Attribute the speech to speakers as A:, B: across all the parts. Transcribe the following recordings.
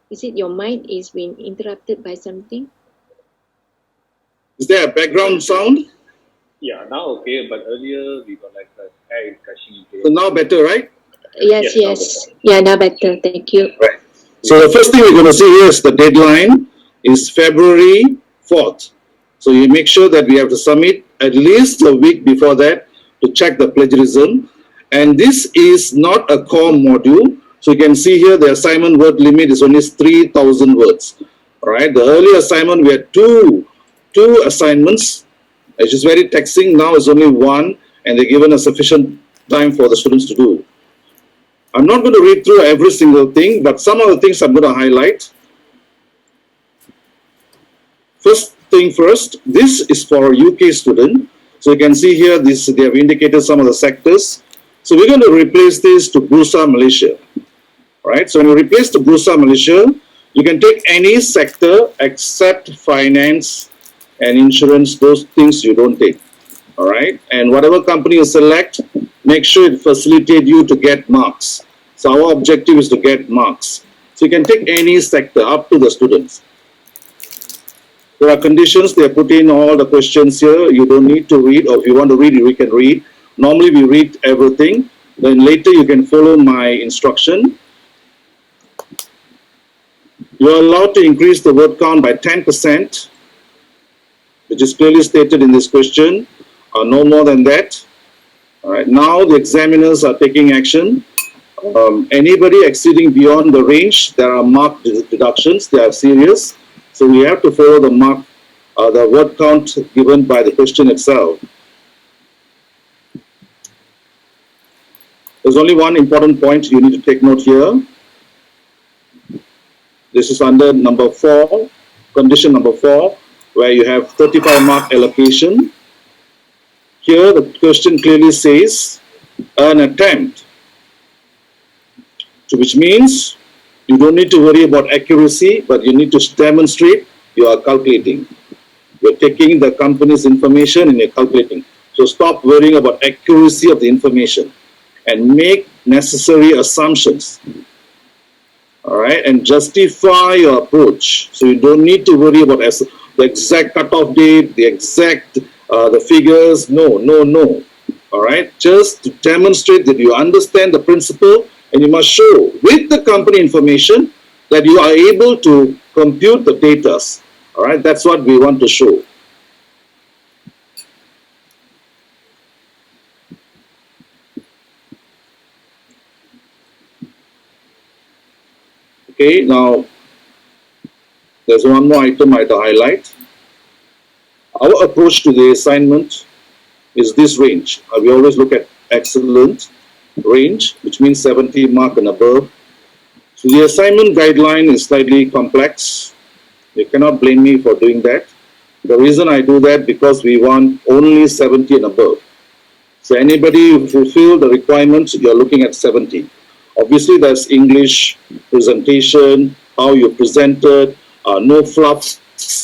A: Is it your mic is being interrupted by something?
B: Is there a background sound?
C: Yeah, now okay, but earlier we got like a air gushing.
B: So now better, right?
A: Yes, yes. Yeah, now better. Thank you.
B: Right. So the first thing we're going to see here is the deadline is February 4th. So you make sure that we have to submit at least a week before that to check the plagiarism. And this is not a core module. So you can see here the assignment word limit is only 3,000 words. All right. The earlier assignment we had two assignments, which is very taxing. Now it's only one, and they're given a sufficient time for the students to do. I'm not going to read through every single thing, but some of the things I'm going to highlight. First thing first, this is for UK student. So you can see here, they have indicated some of the sectors. So we're going to replace this to Bursa Malaysia. Right? So when you replace to Bursa Malaysia, you can take any sector except finance and insurance, those things you don't take. All right? And whatever company you select, make sure it facilitates you to get marks. So our objective is to get marks. So you can take any sector up to the students. There are conditions, they are put in all the questions here. You don't need to read, or if you want to read, you can read. Normally we read everything. Then later you can follow my instruction. You are allowed to increase the word count by 10%, which is clearly stated in this question, or no more than that. All right. Now the examiners are taking action. Anybody exceeding beyond the range, there are marked deductions. They are serious. So we have to follow the mark, the word count given by the question itself. There's only one important point you need to take note here. This is under number 4, condition number 4, where you have 35 mark allocation. Here the question clearly says an attempt, which means you don't need to worry about accuracy, but you need to demonstrate you are calculating. You're taking the company's information and you're calculating. So stop worrying about accuracy of the information and make necessary assumptions. All right, and justify your approach. So you don't need to worry about the exact cutoff date, the exact the figures. No. All right, just to demonstrate that you understand the principle, and you must show with the company information that you are able to compute the data. All right, that's what we want to show. Okay, now there's one more item I'd highlight. Our approach to the assignment is this range. We always look at excellent range, which means 70 mark and above. So the assignment guideline is slightly complex. You cannot blame me for doing that. The reason I do that because we want only 70 and above. So anybody who fulfill the requirements, you're looking at 70. Obviously, there's English presentation, how you presented, no fluffs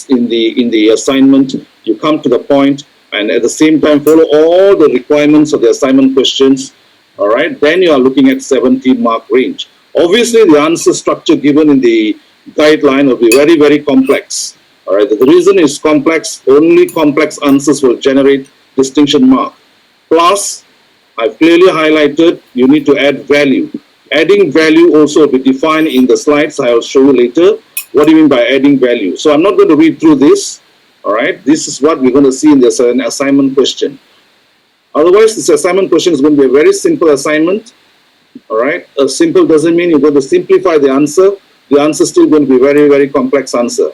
B: in the assignment. You come to the point, and at the same time follow all the requirements of the assignment questions. All right, then you are looking at 70 mark range. Obviously, the answer structure given in the guideline will be very, very complex. All right, the reason is complex. Only complex answers will generate distinction mark. Plus, I've clearly highlighted you need to add value. Adding value also will be defined in the slides I'll show you later. What do you mean by adding value? So I'm not going to read through this. All right, this is what we're going to see in this assignment question. Otherwise, this assignment question is going to be a very simple assignment. All right, simple doesn't mean you're going to simplify the answer. The answer is still going to be very, very complex answer.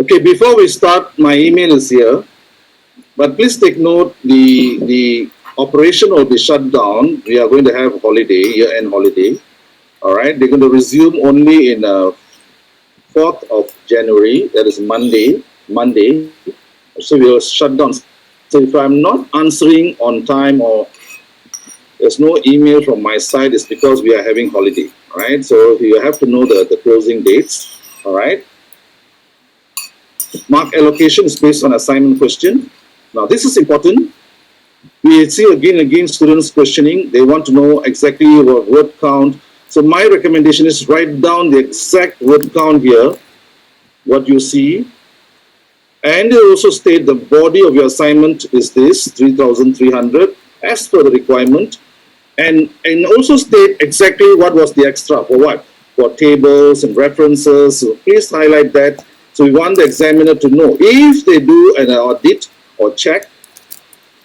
B: Okay, before we start, my email is here, but please take note, the operation will be shut down. We are going to have holiday, year-end holiday. All right, they're going to resume only in 4th of January, that is Monday. So we will shut down. So if I'm not answering on time or there's no email from my side, it's because we are having holiday. All right, so you have to know the closing dates. All right. Mark allocation is based on assignment question. Now, this is important. We see again and again students questioning. They want to know exactly what word count. So my recommendation is write down the exact word count here, what you see. And they also state the body of your assignment is this, 3,300, as per the requirement. And also state exactly what was the extra, for what? For tables and references. So please highlight that. So we want the examiner to know. If they do an audit or check,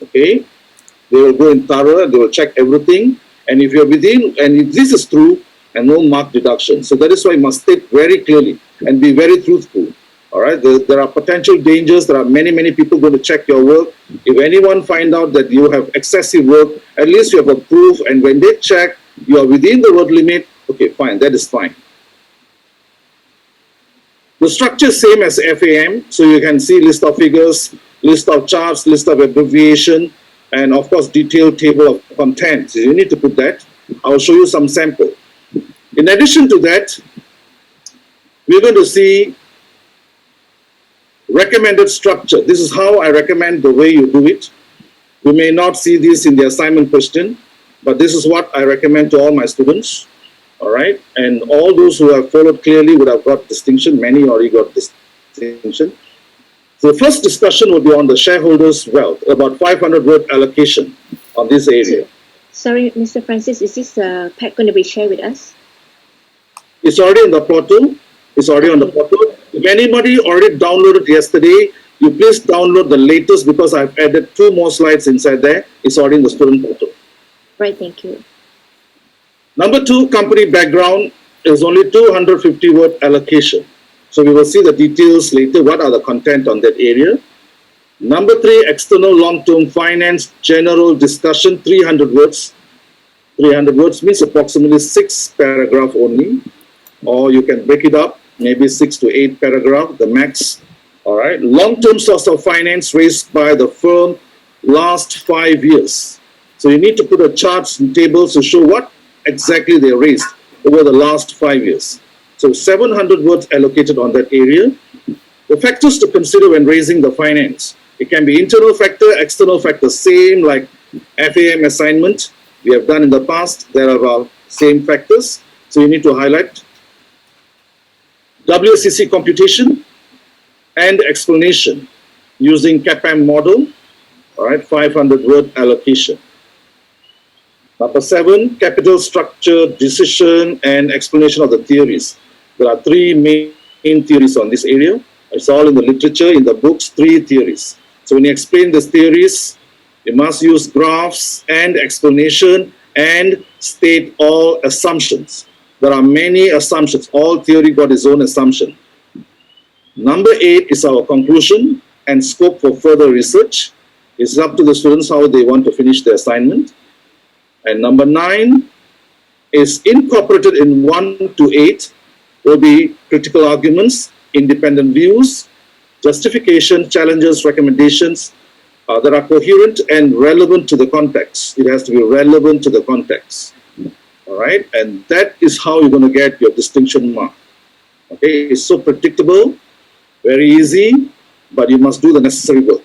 B: okay, they will go in thorough, they will check everything. And if you're within, and if this is true, and no mark deduction. So that is why you must state very clearly and be very truthful. All right, there are potential dangers. There are many people going to check your work. If anyone find out that you have excessive work, at least you have a proof. And when they check, you are within the word limit. Okay, fine, that is fine. The structure is same as FAM. So you can see list of figures, list of charts, list of abbreviation, and of course, detailed table of contents. So you need to put that. I'll show you some sample. In addition to that, we're going to see recommended structure. This is how I recommend the way you do it. You may not see this in the assignment question, but this is what I recommend to all my students. All right, and all those who have followed clearly would have got distinction. Many already got distinction. So the first discussion will be on the shareholders' wealth, about 500 word allocation on this area.
A: Sorry, Mr. Francis, is this pack going to be shared with us?
B: It's already in the portal. It's already on the portal. If anybody already downloaded yesterday, you please download the latest because I've added 2 more slides inside there. It's already in the student portal.
A: Right, thank you.
B: Number 2, company background is only 250 word allocation. So we will see the details later. What are the content on that area? Number 3, external long-term finance general discussion, 300 words. 300 words means approximately 6 paragraph only. Or you can break it up, maybe 6 to 8 paragraph, the max. All right. Long-term source of finance raised by the firm last 5 years. So you need to put a charts and tables to show what exactly they raised over the last 5 years. So 700 words allocated on that area. The factors to consider when raising the finance. It can be internal factor, external factor, same like FAM assignment we have done in the past. There are same factors. So you need to highlight WCC computation and explanation using CAPM model. All right, 500 word allocation. Number 7, capital structure, decision, and explanation of the theories. There are 3 main theories on this area. It's all in the literature, in the books, 3 theories. So when you explain these theories, you must use graphs and explanation and state all assumptions. There are many assumptions. All theory got its own assumption. Number 8 is our conclusion and scope for further research. It's up to the students how they want to finish their assignment. And number 9 is incorporated in 1 to 8 will be critical arguments, independent views, justification, challenges, recommendations that are coherent and relevant to the context. It has to be relevant to the context. All right, and that is how you're going to get your distinction mark. Okay, it's so predictable, very easy, but you must do the necessary work.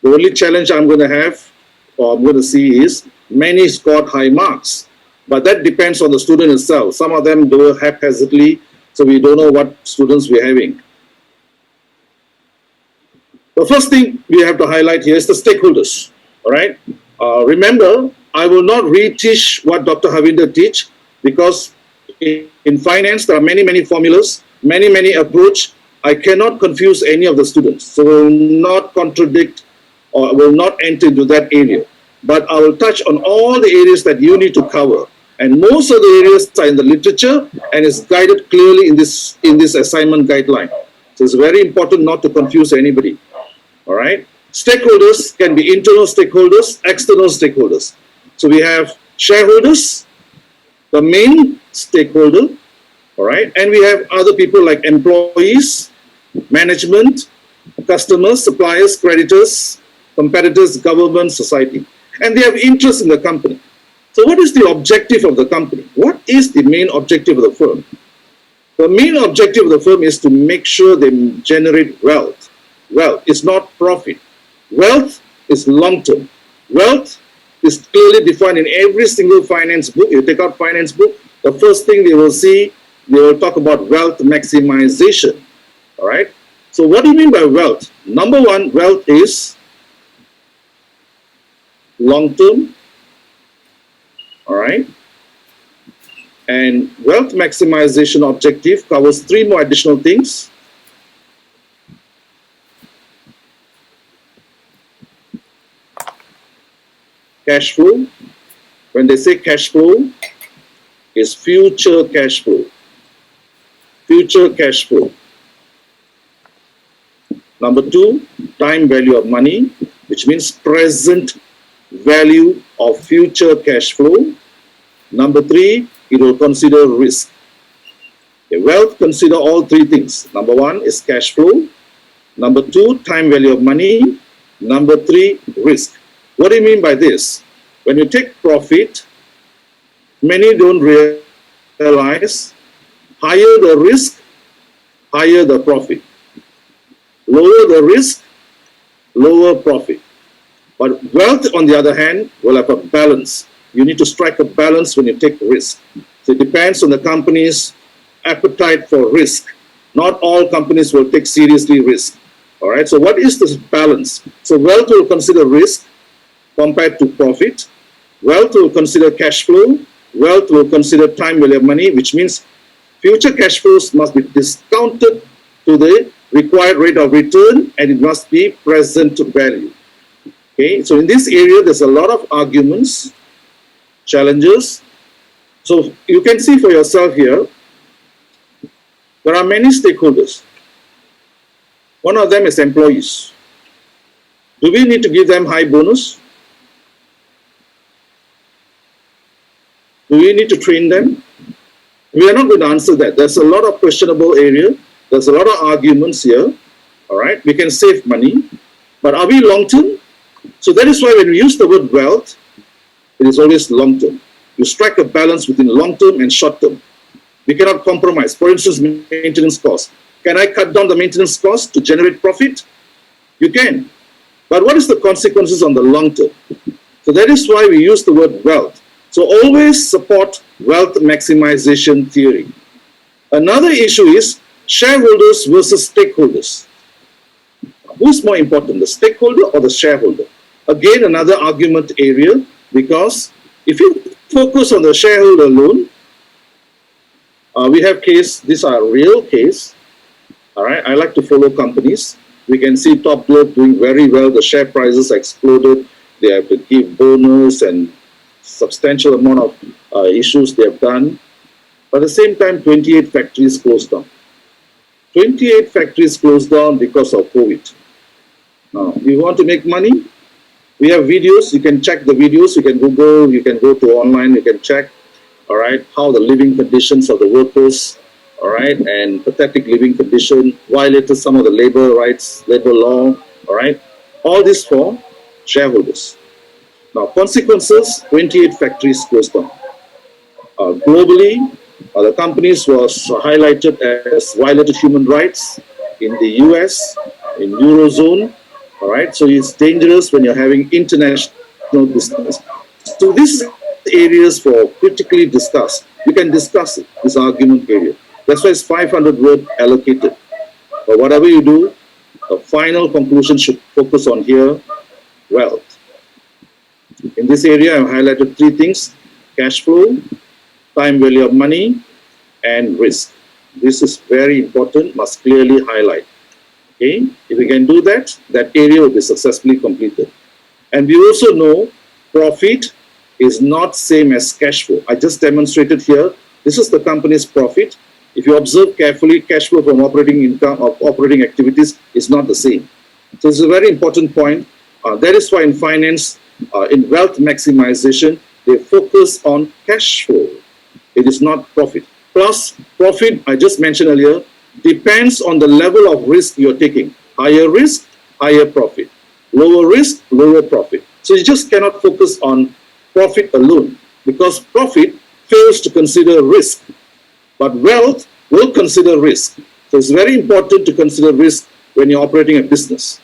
B: The only challenge I'm going to have, or I'm going to see, is many scored high marks, but that depends on the student itself. Some of them do haphazardly, so we don't know what students we're having. The first thing we have to highlight here is the stakeholders. All right, remember, I will not re-teach what Dr. Havinder teach, because in finance there are many formulas, many approach. I cannot confuse any of the students, so will not contradict or will not enter into that area. But I will touch on all the areas that you need to cover, and most of the areas are in the literature and is guided clearly in this assignment guideline. So it's very important not to confuse anybody. All right. Stakeholders can be internal stakeholders, external stakeholders. So we have shareholders, the main stakeholder, all right, and we have other people like employees, management, customers, suppliers, creditors, competitors, government, society, and they have interest in the company. So what is the objective of the company? What is the main objective of the firm? The main objective of the firm is to make sure they generate wealth. wealth. It's not profit. Wealth is long-term. Wealth is clearly defined in every single finance book. You take out finance book, the first thing they will see, they will talk about wealth maximization. All right. So what do you mean by wealth? Number one, wealth is long-term. All right. And wealth maximization objective covers three more additional things. Cash flow. When they say cash flow, is future cash flow. Future cash flow. Number two, time value of money, which means present value of future cash flow. Number three, it will consider risk. Okay, wealth consider all three things. Number one is cash flow. Number two, time value of money. Number three, risk. What do you mean by this? When you take profit, many don't realize higher the risk, higher the profit. Lower the risk, lower profit. But wealth, on the other hand, will have a balance. You need to strike a balance when you take risk. So it depends on the company's appetite for risk. Not all companies will take seriously risk. All right, so what is this balance? So wealth will consider risk compared to profit. Wealth will consider cash flow. Wealth will consider time value of money, which means future cash flows must be discounted to the required rate of return, and it must be present value. Okay, so in this area, there's a lot of arguments, challenges. So you can see for yourself here, there are many stakeholders. One of them is employees. Do we need to give them high bonus? Do we need to train them? We are not going to answer that. There's a lot of questionable area. There's a lot of arguments here. All right, we can save money, but are we long-term? So that is why when we use the word wealth, it is always long-term. You strike a balance between long-term and short-term. We cannot compromise. For instance, maintenance costs. Can I cut down the maintenance cost to generate profit? You can. But what is the consequences on the long term? So that is why we use the word wealth. So always support wealth maximization theory. Another issue is shareholders versus stakeholders. Who's more important, the stakeholder or the shareholder? Again, another argument area, because if you focus on the shareholder alone, we have case, these are real case. All right, I like to follow companies. We can see Top Glove doing very well. The share prices exploded. They have to give bonus and substantial amount of issues they have done. But at the same time, 28 factories closed down. 28 factories closed down because of COVID. Now, you want to make money? We have videos. You can check the videos. You can Google. You can go to online. You can check. All right, how the living conditions of the workers. All right, and pathetic living condition, violated some of the labor rights, labor law. All right, all this for shareholders. Now, consequences: 28 factories closed down. Globally, the companies was highlighted as violated human rights in the US, in Eurozone. All right, so it's dangerous when you're having international business. So these areas for critically discuss. You can discuss it, this argument area. That's why it's 500 word allocated. But whatever you do, the final conclusion should focus on here, wealth. In this area, I've highlighted three things: cash flow, time value of money, and risk. This is very important, must clearly highlight. Okay, if we can do that, that area will be successfully completed. And we also know profit is not same as cash flow. I just demonstrated here, this is the company's profit. If you observe carefully, cash flow from operating income of operating activities is not the same. So it's a very important point. That is why in finance, in wealth maximization, they focus on cash flow. It is not profit. Plus, profit, I just mentioned earlier, depends on the level of risk you're taking. Higher risk, higher profit. Lower risk, lower profit. So you just cannot focus on profit alone, because profit fails to consider risk. But wealth will consider risk. So it's very important to consider risk when you're operating a business.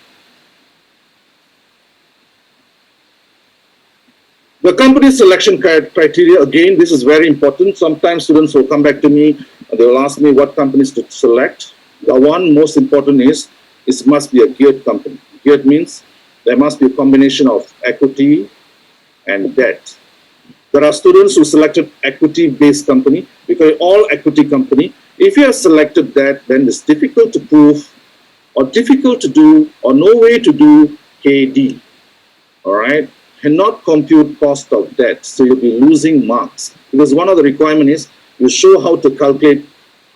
B: The company selection criteria, again, this is very important. Sometimes students will come back to me, they will ask me what companies to select. The one most important is it must be a geared company. Geared means there must be a combination of equity and debt. There are students who selected equity-based company because all equity company, if you have selected that, then it's difficult to prove or difficult to do or no way to do KD, all right? Cannot compute cost of debt, so you'll be losing marks. Because one of the requirements is you show how to calculate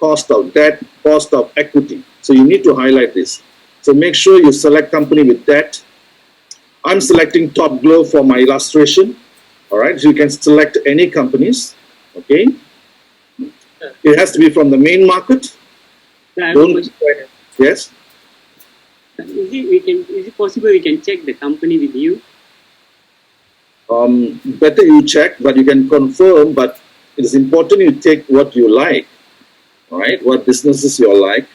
B: cost of debt, cost of equity. So you need to highlight this. So make sure you select company with debt. I'm selecting Top Glove for my illustration. All right, so you can select any companies, okay? It has to be from the main market. Yes?
D: Is it possible we can check the company with you?
B: Better you check, but you can confirm, but it is important you take what you like, all right, what businesses you like.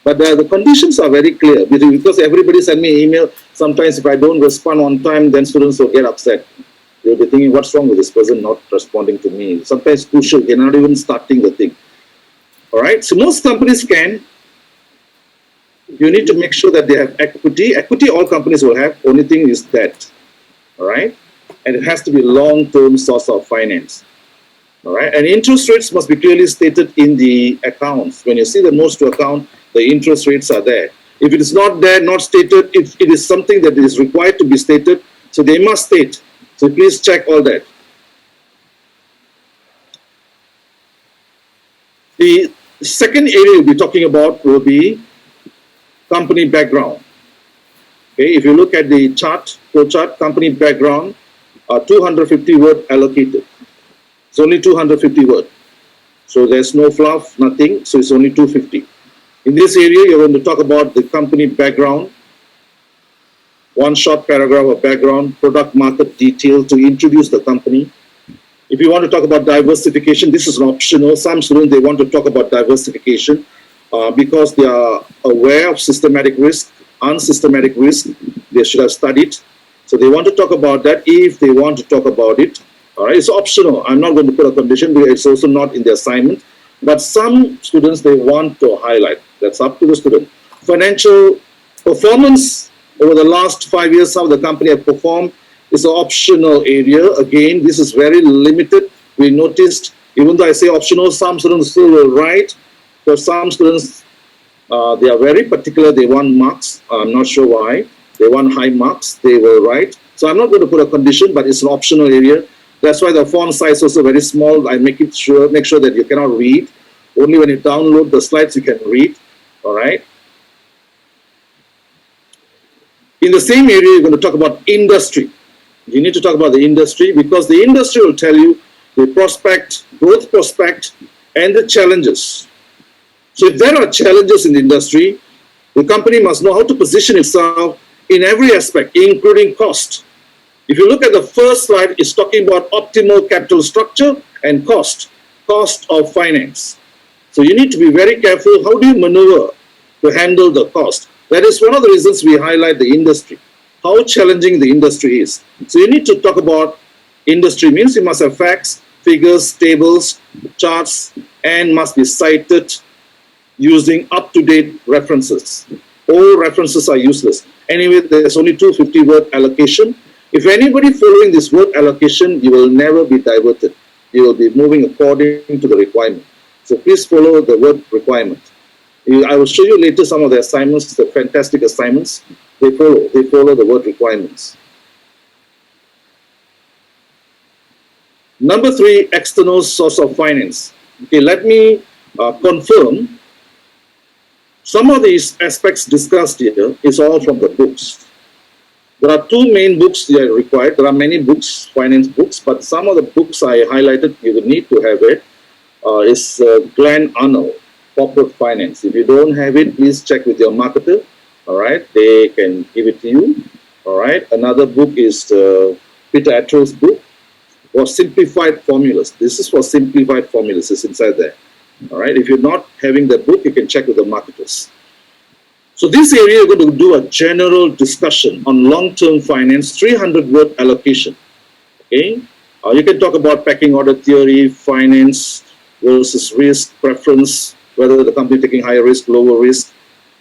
B: But the conditions are very clear because everybody send me email. Sometimes if I don't respond on time, then students will get upset. They'll be thinking, what's wrong with this person not responding to me? Sometimes crucial, they're not even starting the thing. All right, so most companies can. You need to make sure that they have equity. Equity all companies will have, only thing is debt. All right, and it has to be long-term source of finance. All right, and interest rates must be clearly stated in the accounts. When you see the notes to account, the interest rates are there. If it is not there, not stated, if it is something that is required to be stated, so they must state. So please check all that. The second area we'll be talking about will be company background. Okay, if you look at the chart, flow chart, company background, 250 word allocated. It's only 250 word. So there's no fluff, nothing. So it's only 250. In this area, you're going to talk about the company background, one short paragraph of background, product market detail to introduce the company. If you want to talk about diversification, this is an optional. Some students, they want to talk about diversification because they are aware of systematic risk, unsystematic risk. They should have studied. So they want to talk about that if they want to talk about it. All right, it's optional. I'm not going to put a condition because it's also not in the assignment. But some students, they want to highlight. That's up to the student. Financial performance over the last 5 years, how the company have performed is an optional area. Again, this is very limited. We noticed, even though I say optional, some students still will write. For some students, they are very particular. They want marks. I'm not sure why. They want high marks. They will write. So I'm not going to put a condition, but it's an optional area. That's why the font size is also very small. I make sure that you cannot read. Only when you download the slides, you can read. All right. In the same area, you're going to talk about industry. You need to talk about the industry because the industry will tell you the prospect, growth prospect, and the challenges. So if there are challenges in the industry, the company must know how to position itself in every aspect, including cost. If you look at the first slide, it's talking about optimal capital structure and cost of finance. So you need to be very careful. How do you maneuver to handle the cost? That is one of the reasons we highlight the industry, how challenging the industry is. So you need to talk about industry means you must have facts, figures, tables, charts, and must be cited using up-to-date references. All references are useless. Anyway, there's only 250 word allocation. If anybody following this word allocation, you will never be diverted. You will be moving according to the requirement. So please follow the word requirement. I will show you later some of the assignments, the fantastic assignments. They follow the word requirements. Number 3, external source of finance. Okay, let me confirm. Some of these aspects discussed here is all from the books. There are 2 main books that are required. There are many books, finance books, but some of the books I highlighted, you will need to have it, is Glenn Arnold, Corporate Finance. If you don't have it, please check with your marketer. All right, they can give it to you. All right, another book is Peter Attrell's book for simplified formulas. This is for simplified formulas. It's inside there. All right, if you're not having the book, you can check with the marketers. So this area, we're going to do a general discussion on long-term finance, 300-word allocation. Okay, you can talk about pecking order theory, finance versus risk, preference, whether the company taking higher risk, lower risk.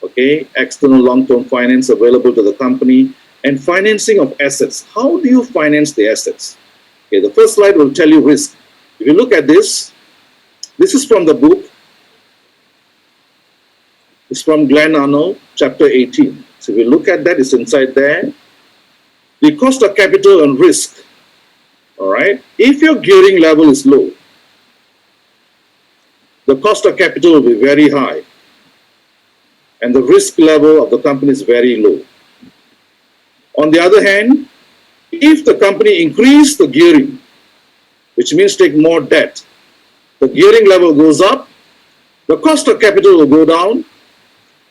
B: Okay, external long-term finance available to the company, and financing of assets. How do you finance the assets? Okay, the first slide will tell you risk. If you look at this is from the book. It's from Glenn Arnold, chapter 18. So if you look at that, it's inside there. The cost of capital and risk. All right. If your gearing level is low, the cost of capital will be very high, and the risk level of the company is very low. On the other hand, if the company increase the gearing, which means take more debt, the gearing level goes up, the cost of capital will go down,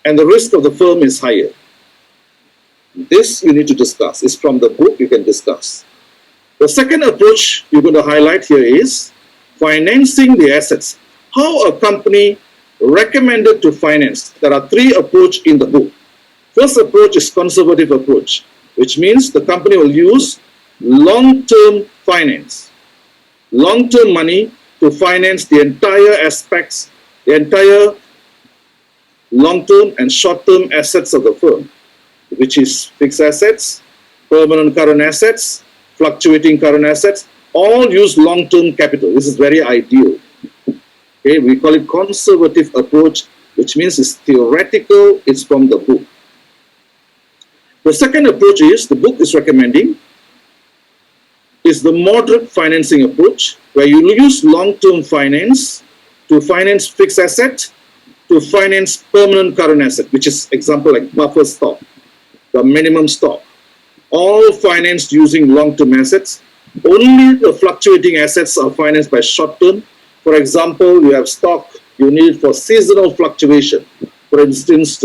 B: and the risk of the firm is higher. This you need to discuss. It's from the book, you can discuss. The second approach you're going to highlight here is financing the assets. How a company recommended to finance. There are three approaches in the book. First approach is conservative approach, which means the company will use long-term finance, long-term money to finance the entire aspects, the entire long-term and short-term assets of the firm, which is fixed assets, permanent current assets, fluctuating current assets, all use long-term capital. This is very ideal. Okay, we call it conservative approach, which means it's theoretical, it's from the book. The second approach is, the book is recommending, is the moderate financing approach, where you use long-term finance to finance fixed asset, to finance permanent current asset, which is example like buffer stock, the minimum stock, all financed using long-term assets. Only the fluctuating assets are financed by short-term. For example, you have stock you need for seasonal fluctuation. For instance,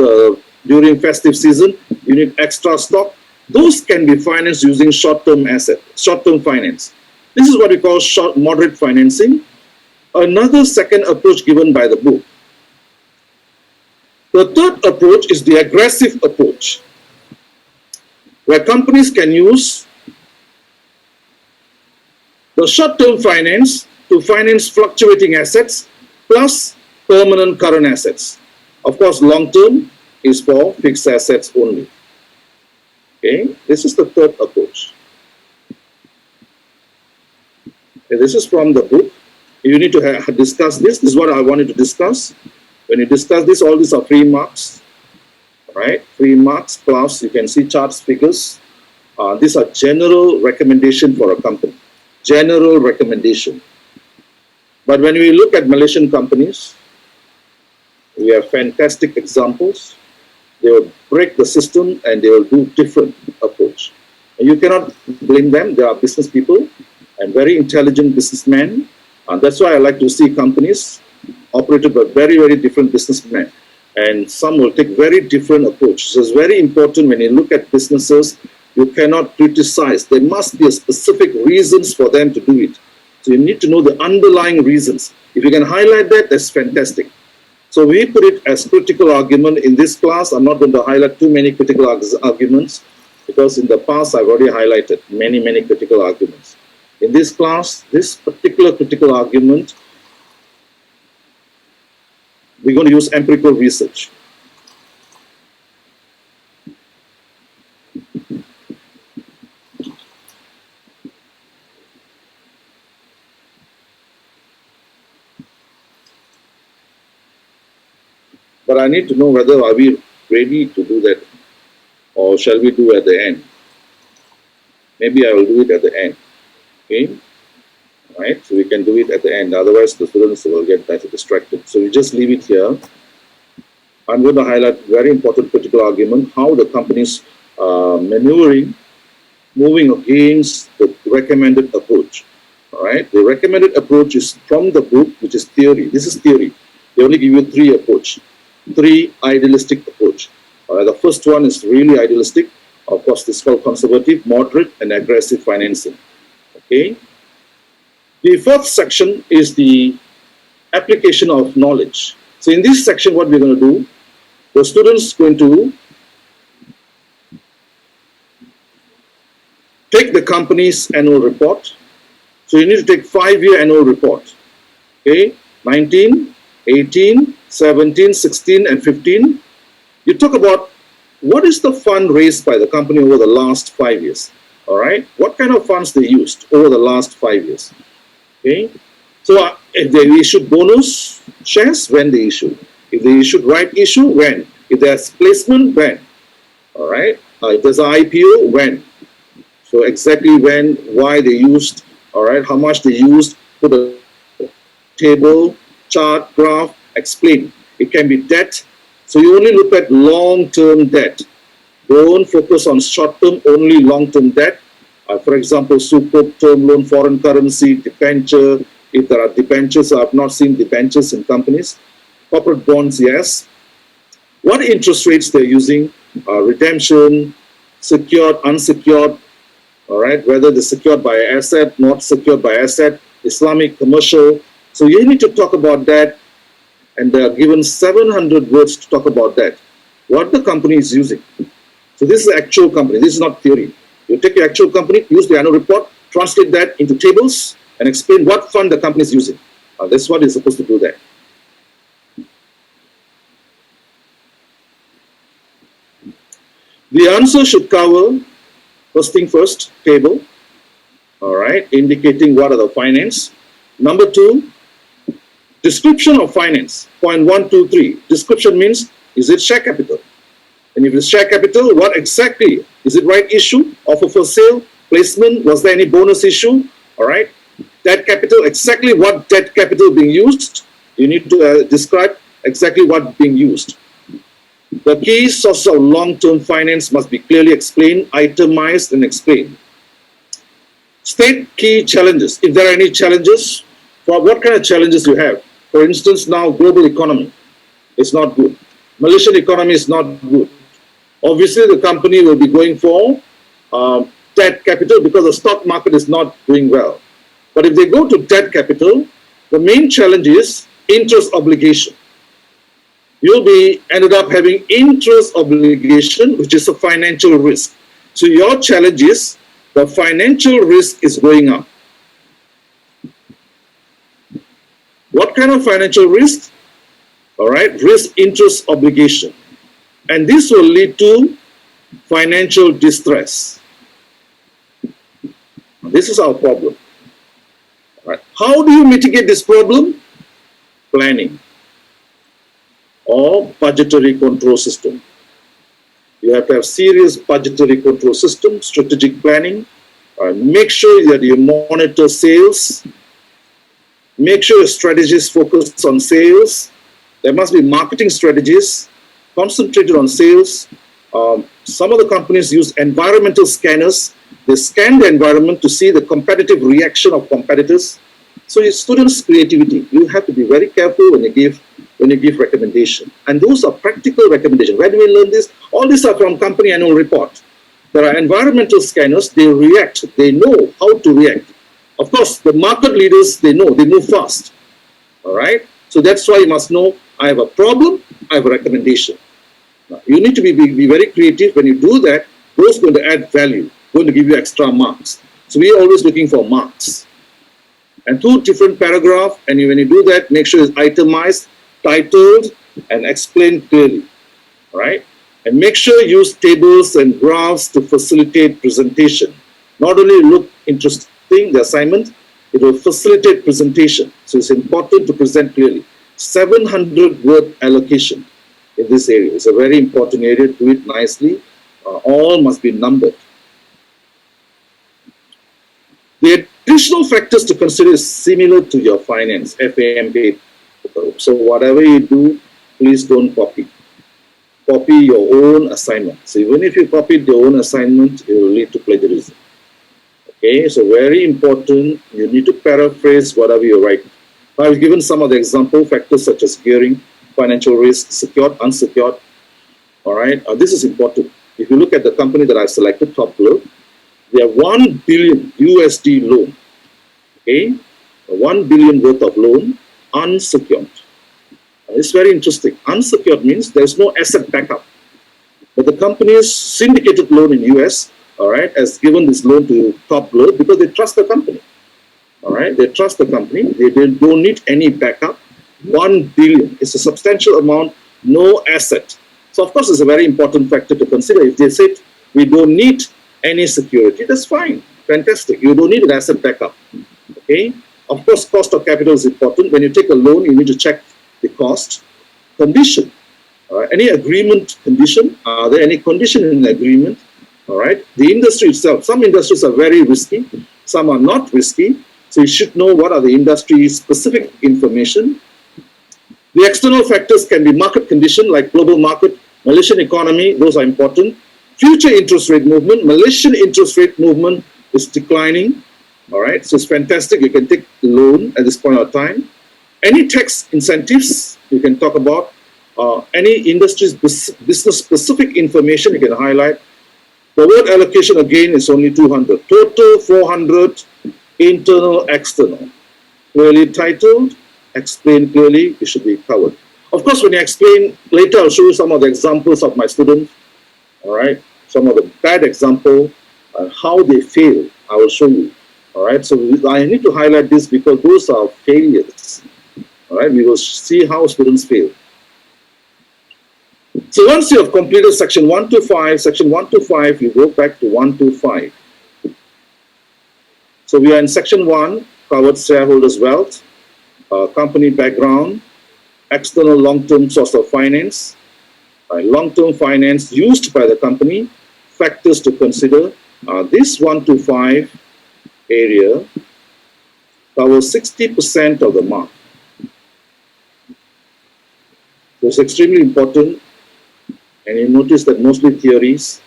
B: during festive season, you need extra stock. Those can be financed using short-term asset, short-term finance. This is what we call moderate financing. Another second approach given by the book. The third approach is the aggressive approach, where companies can use the short-term finance to finance fluctuating assets plus permanent current assets. Of course, long-term is for fixed assets only. Okay, this is the third approach. Okay, this is from the book. You need to discuss this. This is what I wanted to discuss. When you discuss this, all these are 3 marks. Right? 3 marks plus, you can see charts, figures. These are general recommendation for a company. General recommendation. But when we look at Malaysian companies, we have fantastic examples. They will break the system and they will do different approach. And you cannot blame them. They are business people and very intelligent businessmen. And that's why I like to see companies operated by very, very different businessmen. And some will take very different approaches. So it's very important when you look at businesses, you cannot criticize. There must be a specific reasons for them to do it. So you need to know the underlying reasons. If you can highlight that, that's fantastic. So we put it as critical argument in this class. I'm not going to highlight too many critical arguments because in the past I've already highlighted many, many critical arguments. In this class, this particular critical argument, we're going to use empirical research. But I need to know whether are we ready to do that or shall we do at the end. Maybe I will do it at the end. Okay? Right? So we can do it at the end. Otherwise, the students will get distracted. So we just leave it here. I'm going to highlight very important critical argument, how the companies are maneuvering, moving against the recommended approach. All right? The recommended approach is from the book, which is theory. This is theory. They only give you 3 approaches. 3 idealistic approach. The first one is really idealistic. Of course, this is called conservative, moderate, and aggressive financing. Okay. The fourth section is the application of knowledge. So in this section, what we're going to do, The student's going to take the company's annual report. So you need to take 5-year annual report. Okay, 19, 18, 17, 16, and 15. You talk about what is the fund raised by the company over the last 5 years. All right, what kind of funds they used over the last 5 years. Okay, so if they issued bonus shares, when they issued. If they issued right issue, when. If there's placement, when. All right, if there's an IPO, when. So exactly when, why they used, all right, how much they used, put a table, chart, graph, explain. It can be debt. So you only look at long-term debt. Don't focus on short-term, only long-term debt. For example, sukuk, term loan, foreign currency, debenture. If there are debentures, I've not seen debentures in companies. Corporate bonds, yes. What interest rates they're using, redemption, secured, unsecured, all right, whether they're secured by asset, not secured by asset, Islamic, commercial. So you need to talk about that, and they are given 700 words to talk about that. What the company is using. So this is actual company, this is not theory. You take your actual company, use the annual report, translate that into tables, and explain what fund the company is using. That's what you're supposed to do there. The answer should cover, first thing first, table, all right, indicating what are the finance. Number 2, description of finance, point 1, 2, 3. Description means, is it share capital? And if it's share capital, what exactly? Is it right issue, offer for sale, placement, was there any bonus issue? All right, debt capital, exactly what debt capital being used. You need to describe exactly what being used. The key sources of long-term finance must be clearly explained, itemized, and explained. State key challenges. If there are any challenges, for what kind of challenges you have? For instance, now global economy is not good. Malaysian economy is not good. Obviously, the company will be going for debt capital because the stock market is not doing well. But if they go to debt capital, the main challenge is interest obligation. You'll be ended up having interest obligation, which is a financial risk. So your challenge is the financial risk is going up. What kind of financial risk? All right, risk interest obligation. And this will lead to financial distress. This is our problem. All right. How do you mitigate this problem? Planning or budgetary control system. You have to have serious budgetary control system, strategic planning. Make sure that you monitor sales. Make sure your strategies focus on sales. There must be marketing strategies concentrated on sales. Some of the companies use environmental scanners. They scan the environment to see the competitive reaction of competitors. So your students' creativity, you have to be very careful when you give recommendation. And those are practical recommendations. Where do we learn this? All these are from company annual report. There are environmental scanners, they react, they know how to react. Of course, the market leaders, they know, they move fast. All right? So that's why you must know, I have a problem, I have a recommendation. Now, you need to be very creative. When you do that, those are going to add value, going to give you extra marks. So we are always looking for marks. And 2 different paragraphs, and when you do that, make sure it's itemized, titled, and explained clearly. All right? And make sure you use tables and graphs to facilitate presentation. Not only look interesting, the assignment, it will facilitate presentation. So it's important to present clearly. 700 word allocation in this area. It's a very important area. Do it nicely. All must be numbered. The additional factors to consider is similar to your finance, FAM paper. So whatever you do, please don't copy. Copy your own assignment. So even if you copied your own assignment, it will lead to plagiarism. Okay, so very important, you need to paraphrase whatever you write. I've given some of the example factors such as gearing, financial risk, secured, unsecured. All right, this is important. If you look at the company that I've selected, Top Glove, they have $1 billion USD loan. Okay, $1 billion worth of loan, unsecured. It's very interesting. Unsecured means there's no asset backup. But the company's syndicated loan in US, all right, has given this loan to Top Glove because they trust the company. All right, they trust the company. They don't need any backup. 1 billion is a substantial amount, no asset. So of course, it's a very important factor to consider. If they said we don't need any security, that's fine, fantastic. You don't need an asset backup. Okay. Of course, cost of capital is important. When you take a loan, you need to check the cost, condition. Any agreement condition? Are there any condition in the agreement? All right. The industry itself. Some industries are very risky. Some are not risky. So you should know what are the industry-specific information. The external factors can be market condition, like global market, Malaysian economy. Those are important. Future interest rate movement. Malaysian interest rate movement is declining. All right. So it's fantastic. You can take the loan at this point of time. Any tax incentives you can talk about. Any industry's business-specific information you can highlight. The word allocation again is only 200. Total 400. Internal, external. Clearly titled, explain clearly, it should be covered. Of course, when you explain, later I'll show you some of the examples of my students. All right. Some of the bad example and how they fail. I will show you. All right. So I need to highlight this because those are failures. All right. We will see how students fail. So once you have completed section 1 to 5, section 1 to 5, you go back to 1 to 5. So we are in section 1, covered shareholders' wealth, company background, external long-term source of finance, long-term finance used by the company, factors to consider. This 1 to 5 area covers 60% of the mark. So it's extremely important. And you notice that mostly theories,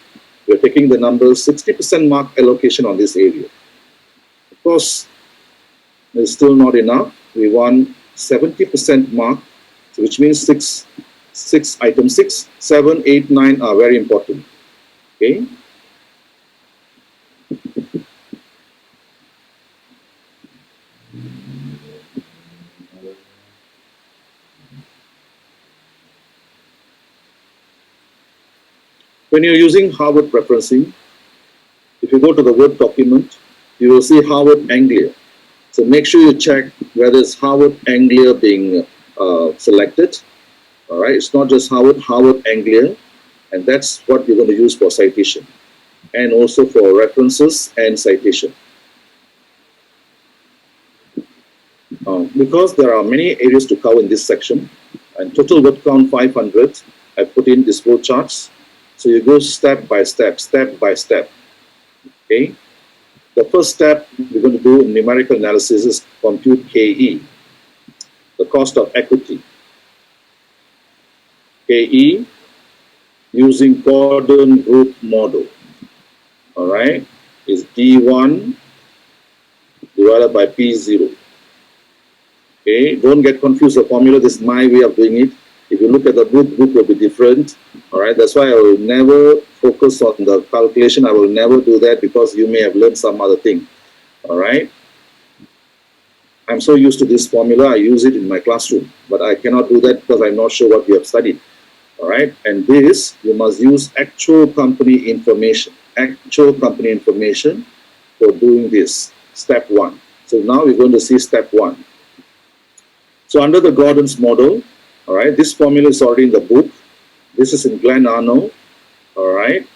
B: we're taking the numbers, 60% mark allocation on this area. Of course, it's still not enough. We want 70% mark, which means items 6, 7, 8, 9 are very important. Okay. When you're using Harvard referencing, if you go to the Word document, you will see Harvard Anglia. So make sure you check whether it's Harvard Anglia being selected. All right, it's not just Harvard Anglia, and that's what you're going to use for citation, and also for references and citation. Because there are many areas to cover in this section, and total word count 500, I put in these flow charts. So you go step by step, step by step. Okay. The first step we're going to do in numerical analysis is compute KE, the cost of equity. KE using Gordon Group model. All right, is D1 divided by P0. Okay, don't get confused. The formula, this is my way of doing it. If you look at the book will be different. All right, that's why I will never focus on the calculation. I will never do that because you may have learned some other thing. All right. I'm so used to this formula, I use it in my classroom, but I cannot do that because I'm not sure what you have studied. All right. And this, you must use actual company information for doing this, step 1. So now we're going to see step 1. So under the Gordon's model, all right, this formula is already in the book. This is in Glenn Arno, all right,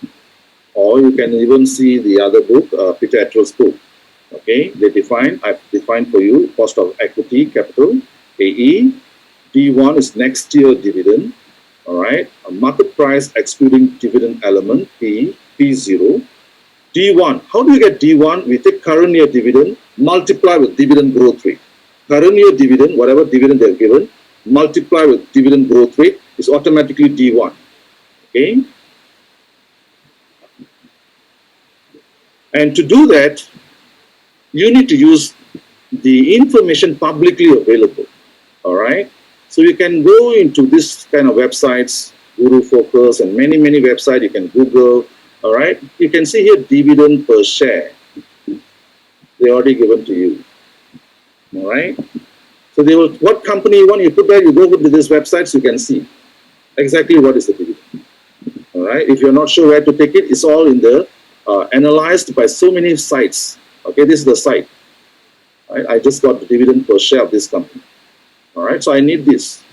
B: or you can even see the other book, Peter Attrell's book. Okay, I've defined for you cost of equity, capital, AE. D1 is next year dividend, all right, a market price excluding dividend element, P0. D1, how do you get D1? We take current year dividend, multiply with dividend growth rate. Current year dividend, whatever dividend they're given, multiply with dividend growth rate is automatically D1. Okay. And to do that, you need to use the information publicly available. All right. So you can go into this kind of websites, Guru Focus, and many websites. You can Google. All right. You can see here dividend per share. They already given to you. All right. So they will, what company you want, you put there, you go to this website so you can see exactly what is the dividend. All right, if you're not sure where to take it, it's all in the analyzed by so many sites. Okay, this is the site. Right? I just got the dividend per share of this company. All right, so I need this.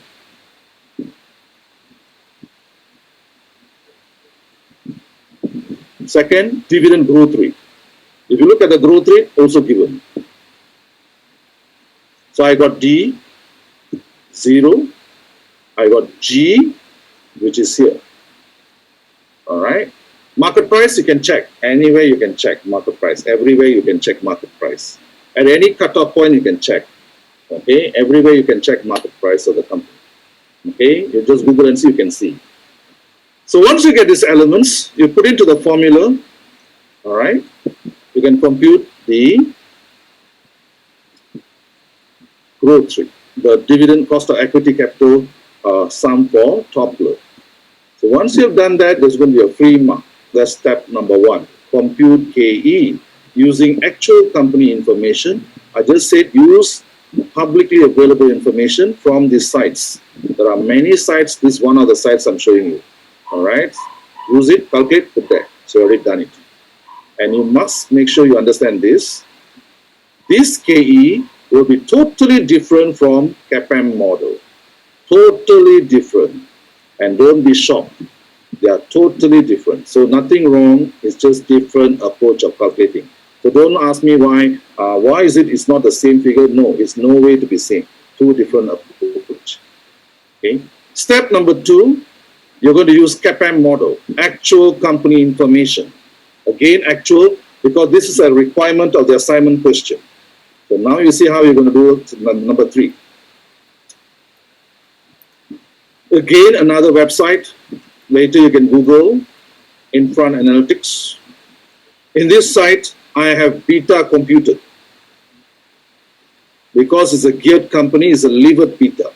B: Second, dividend growth rate. If you look at the growth rate, also given. So I got D, 0. I got G, which is here. All right. Market price, you can check. Anywhere you can check market price. Everywhere you can check market price. At any cutoff point, you can check. Okay. Everywhere you can check market price of the company. Okay. You just Google and see, you can see. So once you get these elements, you put into the formula. All right. You can compute the growth rate, the dividend cost of equity capital sum for Top Glove. So once you have done that, there's going to be a free mark. That's step number 1. Compute KE using actual company information. I just said use publicly available information from these sites. There are many sites. This is one of the sites I'm showing you. All right. Use it, calculate, put there. So you already done it. And you must make sure you understand this. This KE will be totally different from CAPM model. Totally different. And don't be shocked. They are totally different. So nothing wrong. It's just different approach of calculating. So don't ask me why. Why is it's not the same figure? No, it's no way to be same. Two different approach. Okay. Step number 2, you're going to use CAPM model. Actual company information. Again, actual, because this is a requirement of the assignment question. So now you see how you're going to do it. Number 3. Again, another website. Later you can Google Infront Analytics. In this site, I have beta computed. Because it's a geared company, it's a levered beta.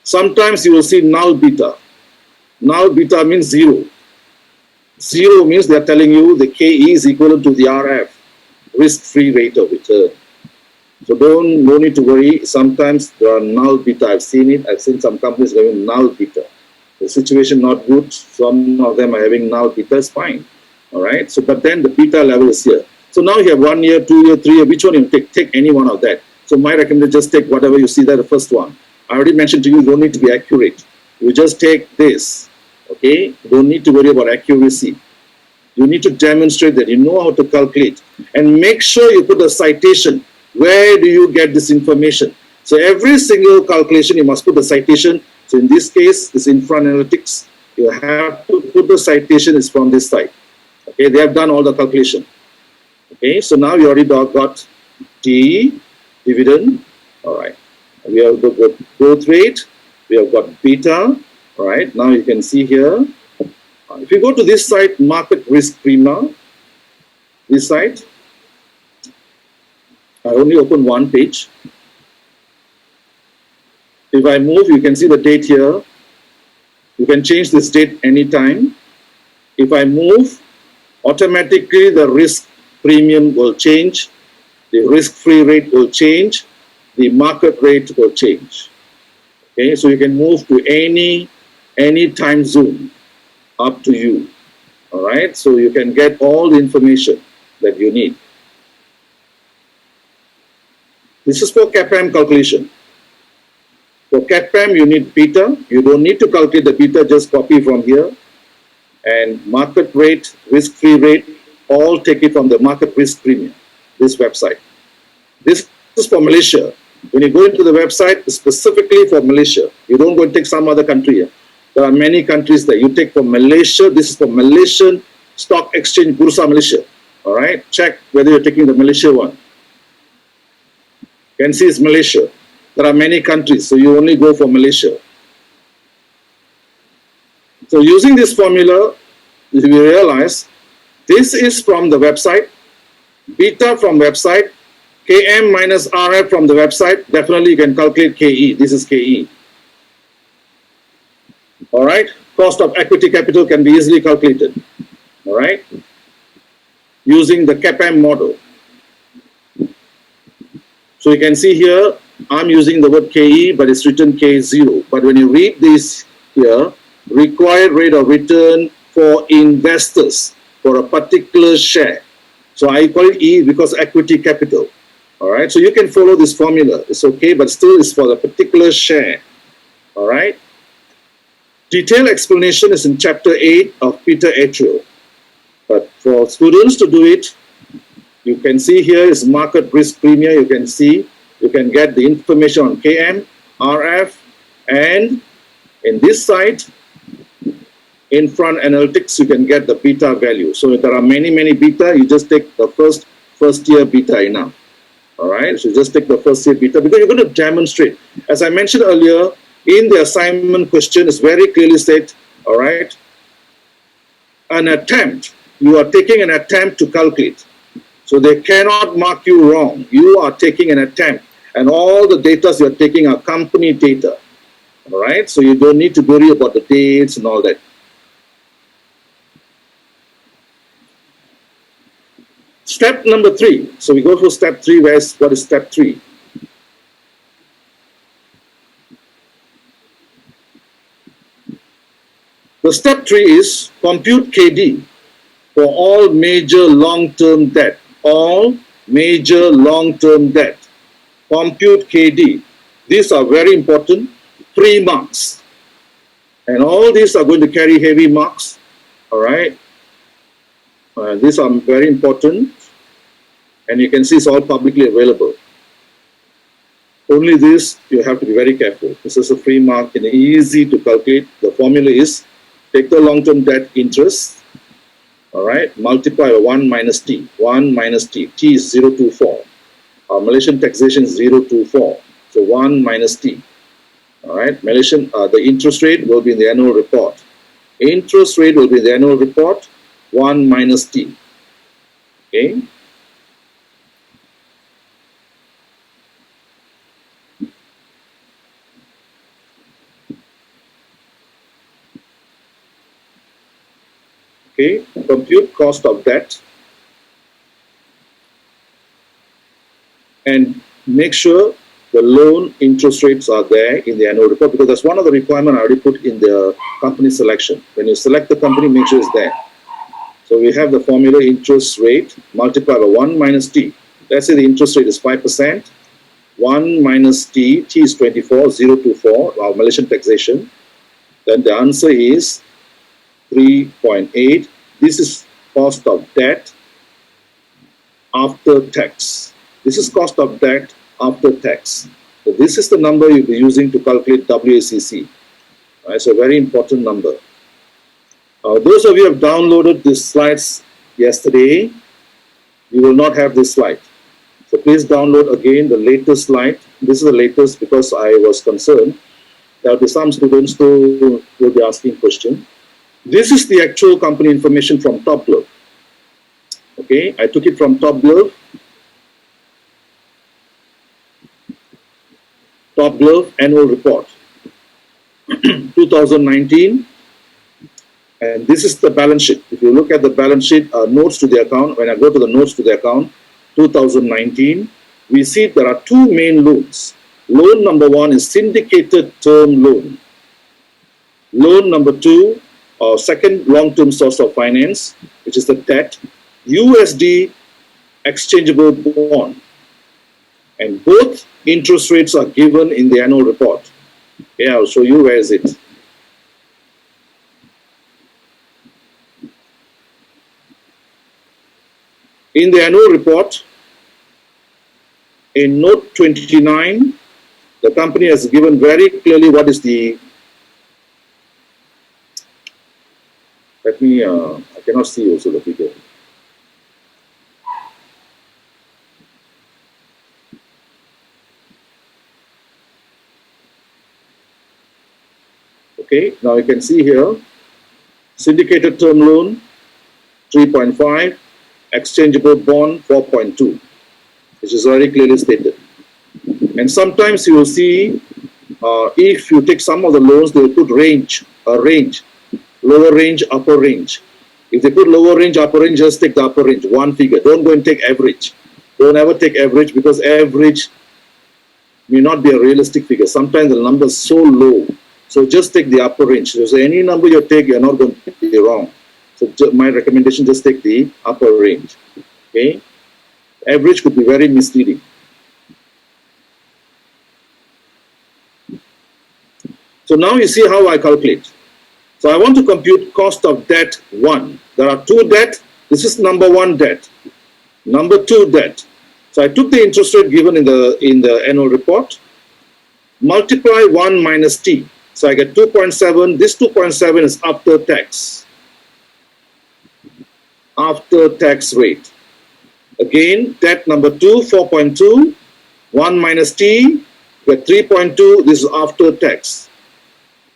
B: Sometimes you will see null beta. Null beta means 0. 0 means they're telling you the KE is equivalent to the RF, risk-free rate of return. So no need to worry. Sometimes there are null beta. I've seen it. I've seen some companies having null beta. The situation not good. Some of them are having null beta. It's fine. All right. So, but then the beta level is here. So now you have 1 year, 2 year, 3 year. Which one you take? Take any one of that. So my recommendation, just take whatever you see there, the first one. I already mentioned to you, you don't need to be accurate. You just take this. Okay. You don't need to worry about accuracy. You need to demonstrate that you know how to calculate, and make sure you put a citation. Where do you get this information? So every single calculation, you must put the citation. So in this case, this Infront Analytics, you have to put the citation is from this site. Okay, they have done all the calculation. Okay, so now you already got T, dividend. All right, we have got growth rate. We have got beta. All right, now you can see here. If you go to this site, Market Risk Prima, this site, I only open one page. If I move, you can see the date here. You can change this date anytime. If I move, automatically the risk premium will change. The risk-free rate will change. The market rate will change. Okay, so you can move to any time zone, up to you. All right, so you can get all the information that you need. This is for CAPM calculation. For CAPM, you need beta. You don't need to calculate the beta, just copy from here. And market rate, risk-free rate, all take it from the market risk premium, this website. This is for Malaysia. When you go into the website, specifically for Malaysia, you don't go and take some other country. There are many countries that you take for Malaysia. This is for Malaysian Stock Exchange, Bursa Malaysia. All right, check whether you're taking the Malaysia one. You can see it's Malaysia. There are many countries, so you only go for Malaysia. So using this formula, you realize this is from the website, beta from website, KM minus RF from the website. Definitely you can calculate KE. This is KE. All right, cost of equity capital can be easily calculated. All right, using the CAPM model. So you can see here, I'm using the word KE, but it's written K0. But when you read this here, required rate of return for investors for a particular share. So I call it E because equity capital. All right, so you can follow this formula. It's okay, but still it's for the particular share. All right. Detailed explanation is in chapter 8 of Peter Attrill. But for students to do it, you can see here is market risk premium. You can see, you can get the information on KM, RF, and in this site, in front analytics, you can get the beta value. So if there are many beta, you just take the first year beta enough. All right, so just take the first year beta because you're going to demonstrate. As I mentioned earlier, in the assignment question, it's very clearly said, all right, an attempt, you are taking an attempt to calculate. So they cannot mark you wrong. You are taking an attempt, and all the data you're taking are company data. All right, so you don't need to worry about the dates and all that. Step number 3. So we go for step 3. What is step 3? The step 3 is compute KD for all major long-term debt. All major long-term debt. Compute KD. These are very important. 3 marks. And all these are going to carry heavy marks. All right. These are very important. And you can see it's all publicly available. Only this, you have to be very careful. This is a free mark and easy to calculate. The formula is take the long-term debt interest, all right, multiply by 1 minus T. 1 minus T. T is 024. Our Malaysian taxation is 024. So 1 minus T. All right, Malaysian, the interest rate will be in the annual report. Interest rate will be in the annual report, 1 minus T. Okay. Okay, compute cost of debt and make sure the loan interest rates are there in the annual report, because that's one of the requirements I already put in the company selection. When you select the company, make sure it's there. So we have the formula interest rate multiplied by 1 minus T. Let's say the interest rate is 5%. 1 minus T, T is 24, 024, our Malaysian taxation. Then the answer is 3.8. This is cost of debt after tax. This is cost of debt after tax. So this is the number you'll be using to calculate WACC. Right, so a very important number. Those of you who have downloaded these slides yesterday, you will not have this slide. So please download again the latest slide. This is the latest because I was concerned there will be some students who will be asking questions. This is the actual company information from Top Glove. Okay, I took it from Top Glove. Top Glove annual report 2019, and this is the balance sheet. If you look at the balance sheet, notes to the account, when I go to the notes to the account 2019, we see there are 2 main loans. Loan number 1 is syndicated term loan. Loan number 2, or second long-term source of finance, which is the debt, USD exchangeable bond. And both interest rates are given in the annual report. Okay, I'll show you where is it. In the annual report, in note 29, the company has given very clearly what is the, let me, I cannot see also the figure. Okay, now you can see here, syndicated term loan 3.5, exchangeable bond 4.2, which is very clearly stated. And sometimes you will see, if you take some of the loans, they will put a range, lower range, upper range. If they put lower range, upper range, just take the upper range, one figure. Don't go and take average. Don't ever take average, because average may not be a realistic figure. Sometimes the number is so low. So just take the upper range. So any number you take, you're not going to be wrong. So my recommendation, just take the upper range. Okay? Average could be very misleading. So now you see how I calculate. So I want to compute cost of debt 1. There are 2 debt. This is number 1 debt. Number 2 debt. So I took the interest rate given in the annual report, multiply 1 minus t. So I get 2.7. This 2.7 is after tax. After tax rate. Again, debt number 2, 4.2. 1 minus t, get 3.2. This is after tax.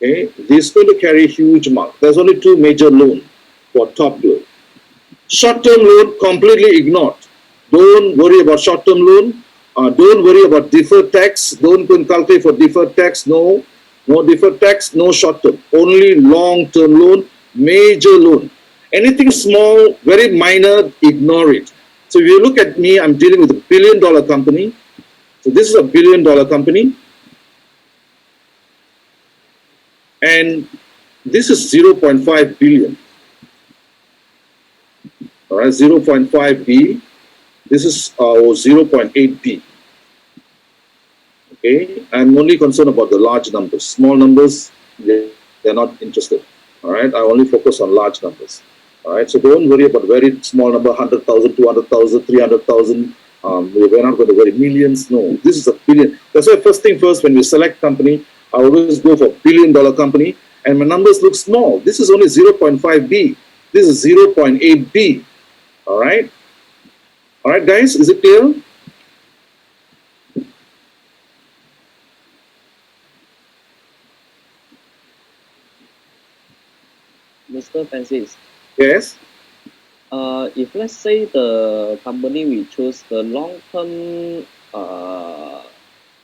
B: Okay, this is going to carry a huge mark. There's only 2 major loans for top loan. Short-term loan completely ignored. Don't worry about short-term loan. Don't worry about deferred tax. Don't go and calculate for deferred tax. No deferred tax, no short-term. Only long-term loan, major loan. Anything small, very minor, ignore it. So if you look at me, I'm dealing with a $1 billion company. So this is a $1 billion company. And this is 0.5 billion. All right, 0.5 B. This is 0.8 B. Okay, I'm only concerned about the large numbers. Small numbers, they're not interested. All right, I only focus on large numbers. All right, so don't worry about very small number, 100,000, 200,000, 300,000. We're not going to worry millions. No, this is a billion. That's why first thing first, when we select company, I always go for $1 billion company, and my numbers look small. This is only 0.5 B. This is 0.8 B. All right. All right, guys, is it clear?
E: Mr. Francis,
B: Yes.
E: if let's say the company we choose the long term,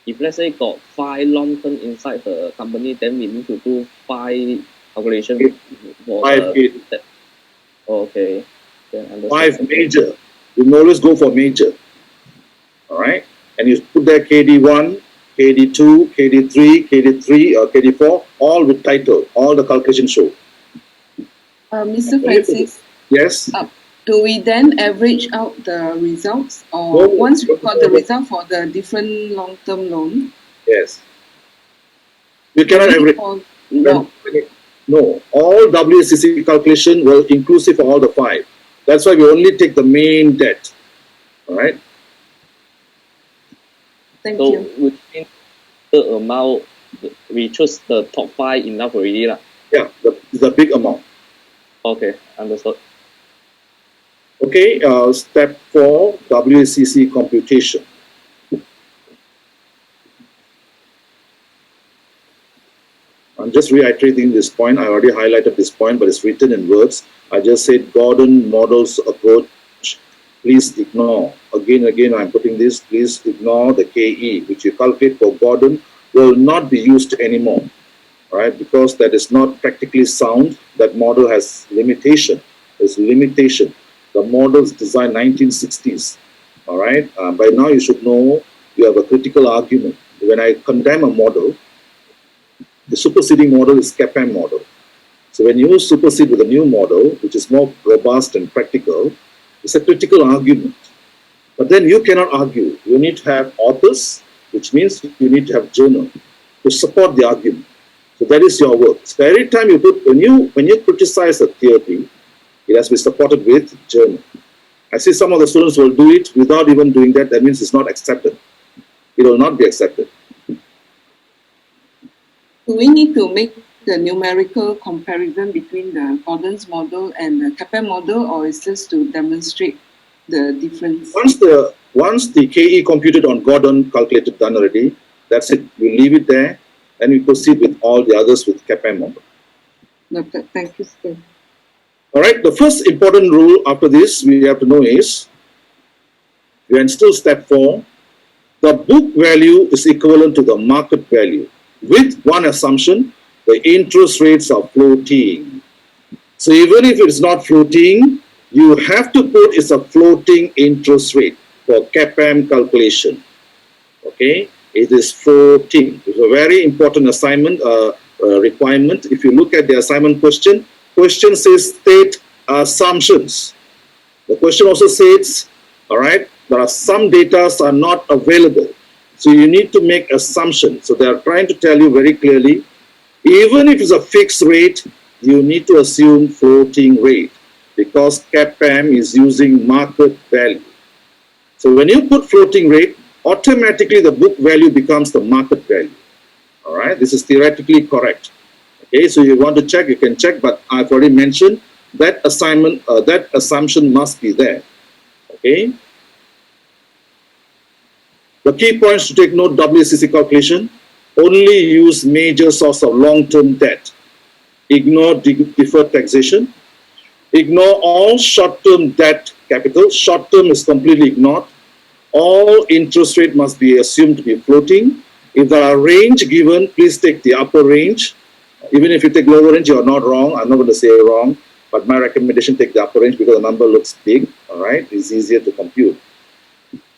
E: if let's say got 5 long term inside the company, then we need to do 5 calculations.
B: 5, 8.
E: Okay. Then understand.
B: 5 major. You can always go for major. All right. And you put there KD1, KD2, KD3, KD3, or KD4, all with title. All the calculations show.
F: Mr. Francis,
B: Yes.
F: do we then average out the results, or
B: No.
F: once we got the result for the different long-term loan?
B: Yes. You cannot average.
F: No.
B: No. All WACC calculation will inclusive of all the 5. That's why we only take the main debt. All right.
F: Thank
E: So
F: you.
E: within the amount, we choose the top 5 enough already lah.
B: Yeah, the big amount.
E: Okay, understood.
B: Okay, step 4, WACC computation. I'm just reiterating this point. I already highlighted this point, but it's written in words. I just said Gordon models approach. Please ignore. Again, I'm putting this. Please ignore the KE, which you calculate for Gordon, will not be used anymore. Right? Because that is not practically sound. That model has limitation. There's limitation. The model is designed 1960s. All right. By now you should know you have a critical argument. When I condemn a model, the superseding model is CAPM model. So when you supersede with a new model, which is more robust and practical, it's a critical argument. But then you cannot argue. You need to have authors, which means you need to have journal to support the argument. So that is your work. So every time you put, when you criticize a theory, it has to be supported with journal. I see some of the students will do it without even doing that. That means it's not accepted. It will not be accepted.
F: Do we need to make the numerical comparison between the Gordon's model and the CAPM model, or is just to demonstrate the difference?
B: Once the KE computed on Gordon calculated done already, that's it. We leave it there, and we proceed with all the others with CAPM model.
F: No, thank you, sir.
B: All right. The first important rule after this we have to know is, we are still step 4. The book value is equivalent to the market value, with one assumption: the interest rates are floating. So even if it's not floating, you have to put it's a floating interest rate for CAPM calculation. Okay? It is floating. It's a very important assignment requirement. If you look at the assignment question says state assumptions. The question also says, all right, there are some data are not available. So you need to make assumptions. So they are trying to tell you very clearly, even if it's a fixed rate, you need to assume floating rate because CAPM is using market value. So when you put floating rate, automatically the book value becomes the market value. All right, this is theoretically correct. Okay, so you want to check, you can check, but I've already mentioned that assignment, that assumption must be there. Okay. The key points to take note: WACC calculation, only use major source of long-term debt. Ignore deferred taxation. Ignore all short-term debt capital. Short-term is completely ignored. All interest rate must be assumed to be floating. If there are range given, please take the upper range. Even if you take lower range, you are not wrong. I'm not going to say wrong, but my recommendation, take the upper range because the number looks big. All right, it's easier to compute.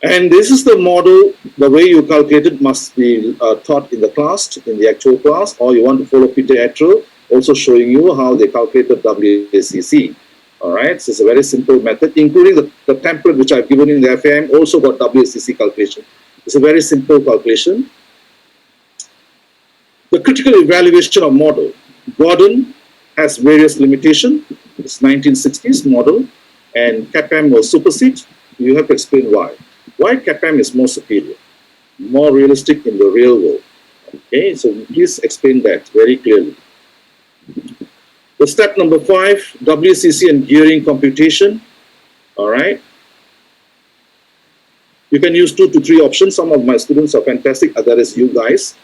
B: And this is the model. The way you calculate it must be taught in the class, in the actual class, or you want to follow Peter Attrell, also showing you how they calculated WACC. All right, so it's a very simple method, including the template which I've given in the FAM, also got WACC calculation. It's a very simple calculation. The critical evaluation of model. Gordon has various limitations. It's 1960s model, and CAPM will supersede. You have to explain why. Why CAPM is more superior, more realistic in the real world. Okay, so please explain that very clearly. The step number 5, WACC and gearing computation. All right. You can use 2 to 3 options. Some of my students are fantastic. That is you guys.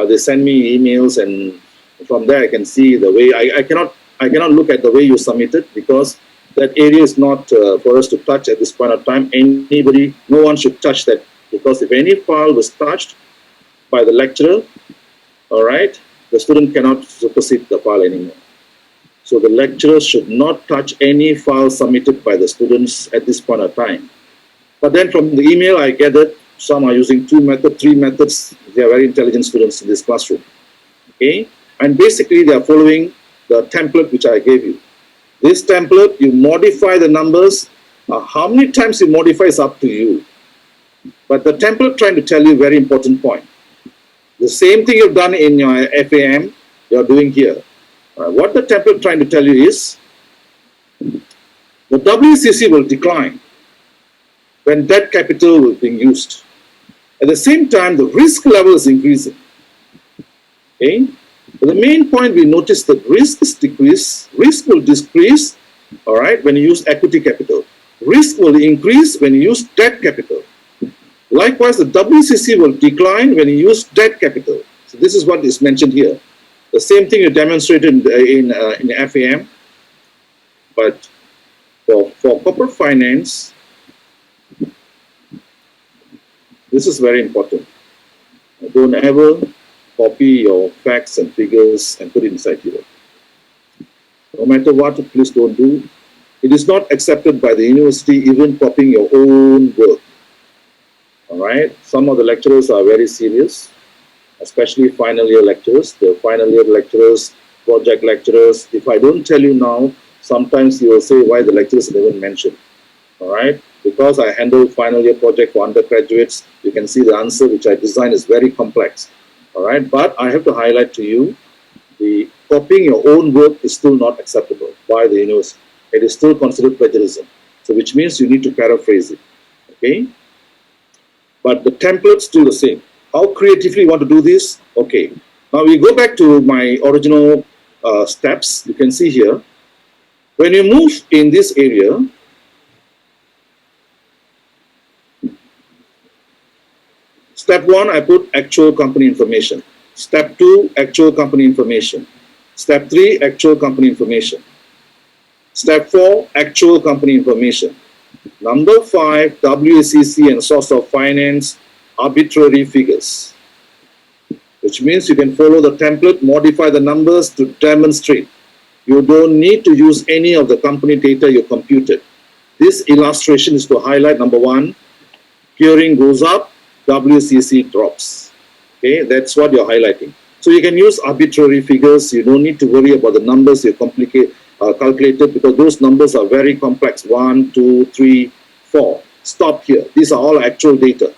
B: They send me emails, and from there I can see the way. I cannot look at the way you submitted because that area is not for us to touch at this point of time. Anybody, no one should touch that, because if any file was touched by the lecturer, all right, the student cannot supersede the file anymore. So the lecturer should not touch any file submitted by the students at this point of time. But then from the email I gathered, some are using 2 methods, 3 methods. They are very intelligent students in this classroom. Okay, and basically they are following the template which I gave you. This template, you modify the numbers. How many times you modify is up to you. But the template trying to tell you a very important point. The same thing you've done in your FAM, you're doing here. What the template trying to tell you is, the WACC will decline when debt capital is being used. At the same time, the risk level is increasing. Okay? But the main point we notice that risk will decrease, all right, when you use equity capital. Risk will increase when you use debt capital. Likewise, the WACC will decline when you use debt capital. So this is what is mentioned here. The same thing you demonstrated in FAM, but for corporate finance, this is very important. Don't ever copy your facts and figures and put it inside here. No matter what, please don't do. It is not accepted by the university, even copying your own work. All right. Some of the lecturers are very serious, especially final year lecturers. The final year lecturers, project lecturers. If I don't tell you now, sometimes you will say why the lecturers never mentioned. All right. Because I handle final year project for undergraduates, you can see the answer which I designed is very complex. All right, but I have to highlight to you, the copying your own work is still not acceptable by the university. It is still considered plagiarism. So which means you need to paraphrase it. Okay. But the template's still the same. How creatively you want to do this? Okay. Now we go back to my original steps. You can see here. When you move in this area, step 1, I put actual company information. Step 2, actual company information. Step 3, actual company information. Step 4, actual company information. Number 5, WACC and source of finance, arbitrary figures. Which means you can follow the template, modify the numbers to demonstrate. You don't need to use any of the company data you computed. This illustration is to highlight number 1, gearing goes up, WACC drops. Okay, that's what you're highlighting. So you can use arbitrary figures. You don't need to worry about the numbers you calculated, because those numbers are very complex. 1, 2, 3, 4. Stop here. These are all actual data.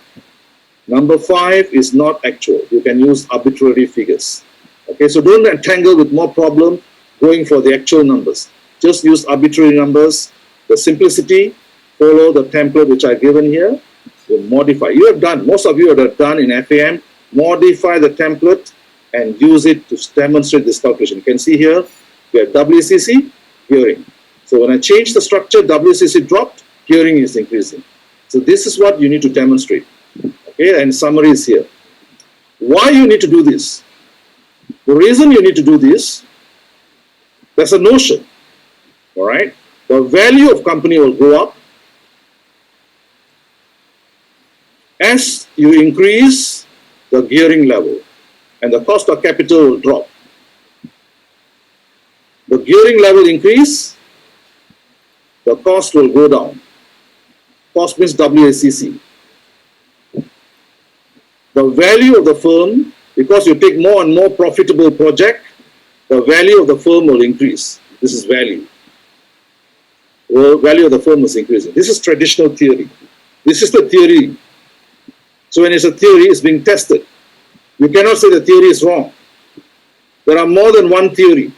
B: Number 5 is not actual. You can use arbitrary figures. Okay, so don't entangle with more problem going for the actual numbers. Just use arbitrary numbers. The simplicity, follow the template which I've given here. You modify. You have done, most of you have done in FAM, modify the template and use it to demonstrate this calculation. You can see here, we have WCC, hearing. So when I change the structure, WCC dropped, hearing is increasing. So this is what you need to demonstrate. Okay, and summary is here. Why you need to do this? The reason you need to do this, there's a notion, all right? The value of company will go up as you increase the gearing level, and the cost of capital will drop. The gearing level increase, the cost will go down. Cost means WACC. The value of the firm, because you take more and more profitable project, the value of the firm will increase. This is value. The value of the firm is increasing. This is traditional theory. This is the theory. So when it's a theory, it's being tested. You cannot say the theory is wrong. There are more than one theory.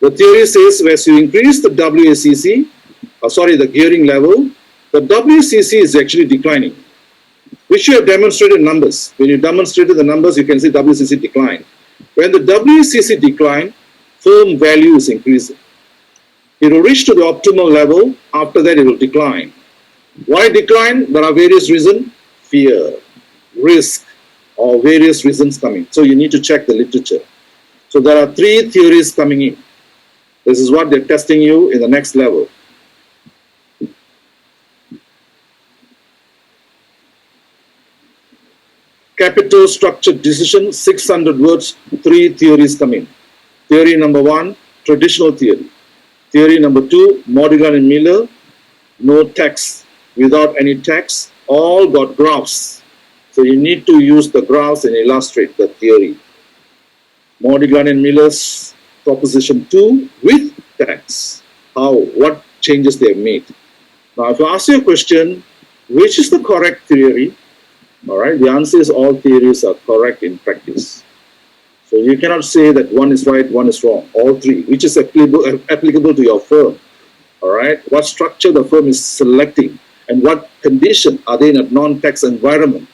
B: The theory says as you increase the WACC, the gearing level, the WCC is actually declining, which you have demonstrated numbers. When you demonstrated the numbers, you can see WCC decline. When the WCC decline, firm value is increasing. It will reach to the optimal level. After that, it will decline. Why decline? There are various reasons. Fear, risk, or various reasons coming. So you need to check the literature. So there are 3 theories coming in. This is what they're testing you in the next level. Capital structure decision, 600 words, 3 theories coming. Theory number 1, traditional theory. Theory number 2, Modigliani and Miller, no tax, without any tax, all got graphs. So you need to use the graphs and illustrate the theory. Modigliani and Miller's proposition 2 with tax. How, what changes they have made. Now if I ask you a question, which is the correct theory? All right, the answer is all theories are correct in practice. So you cannot say that one is right, one is wrong. All 3, which is applicable to your firm. All right, what structure the firm is selecting and what condition are they in a non-tax environment.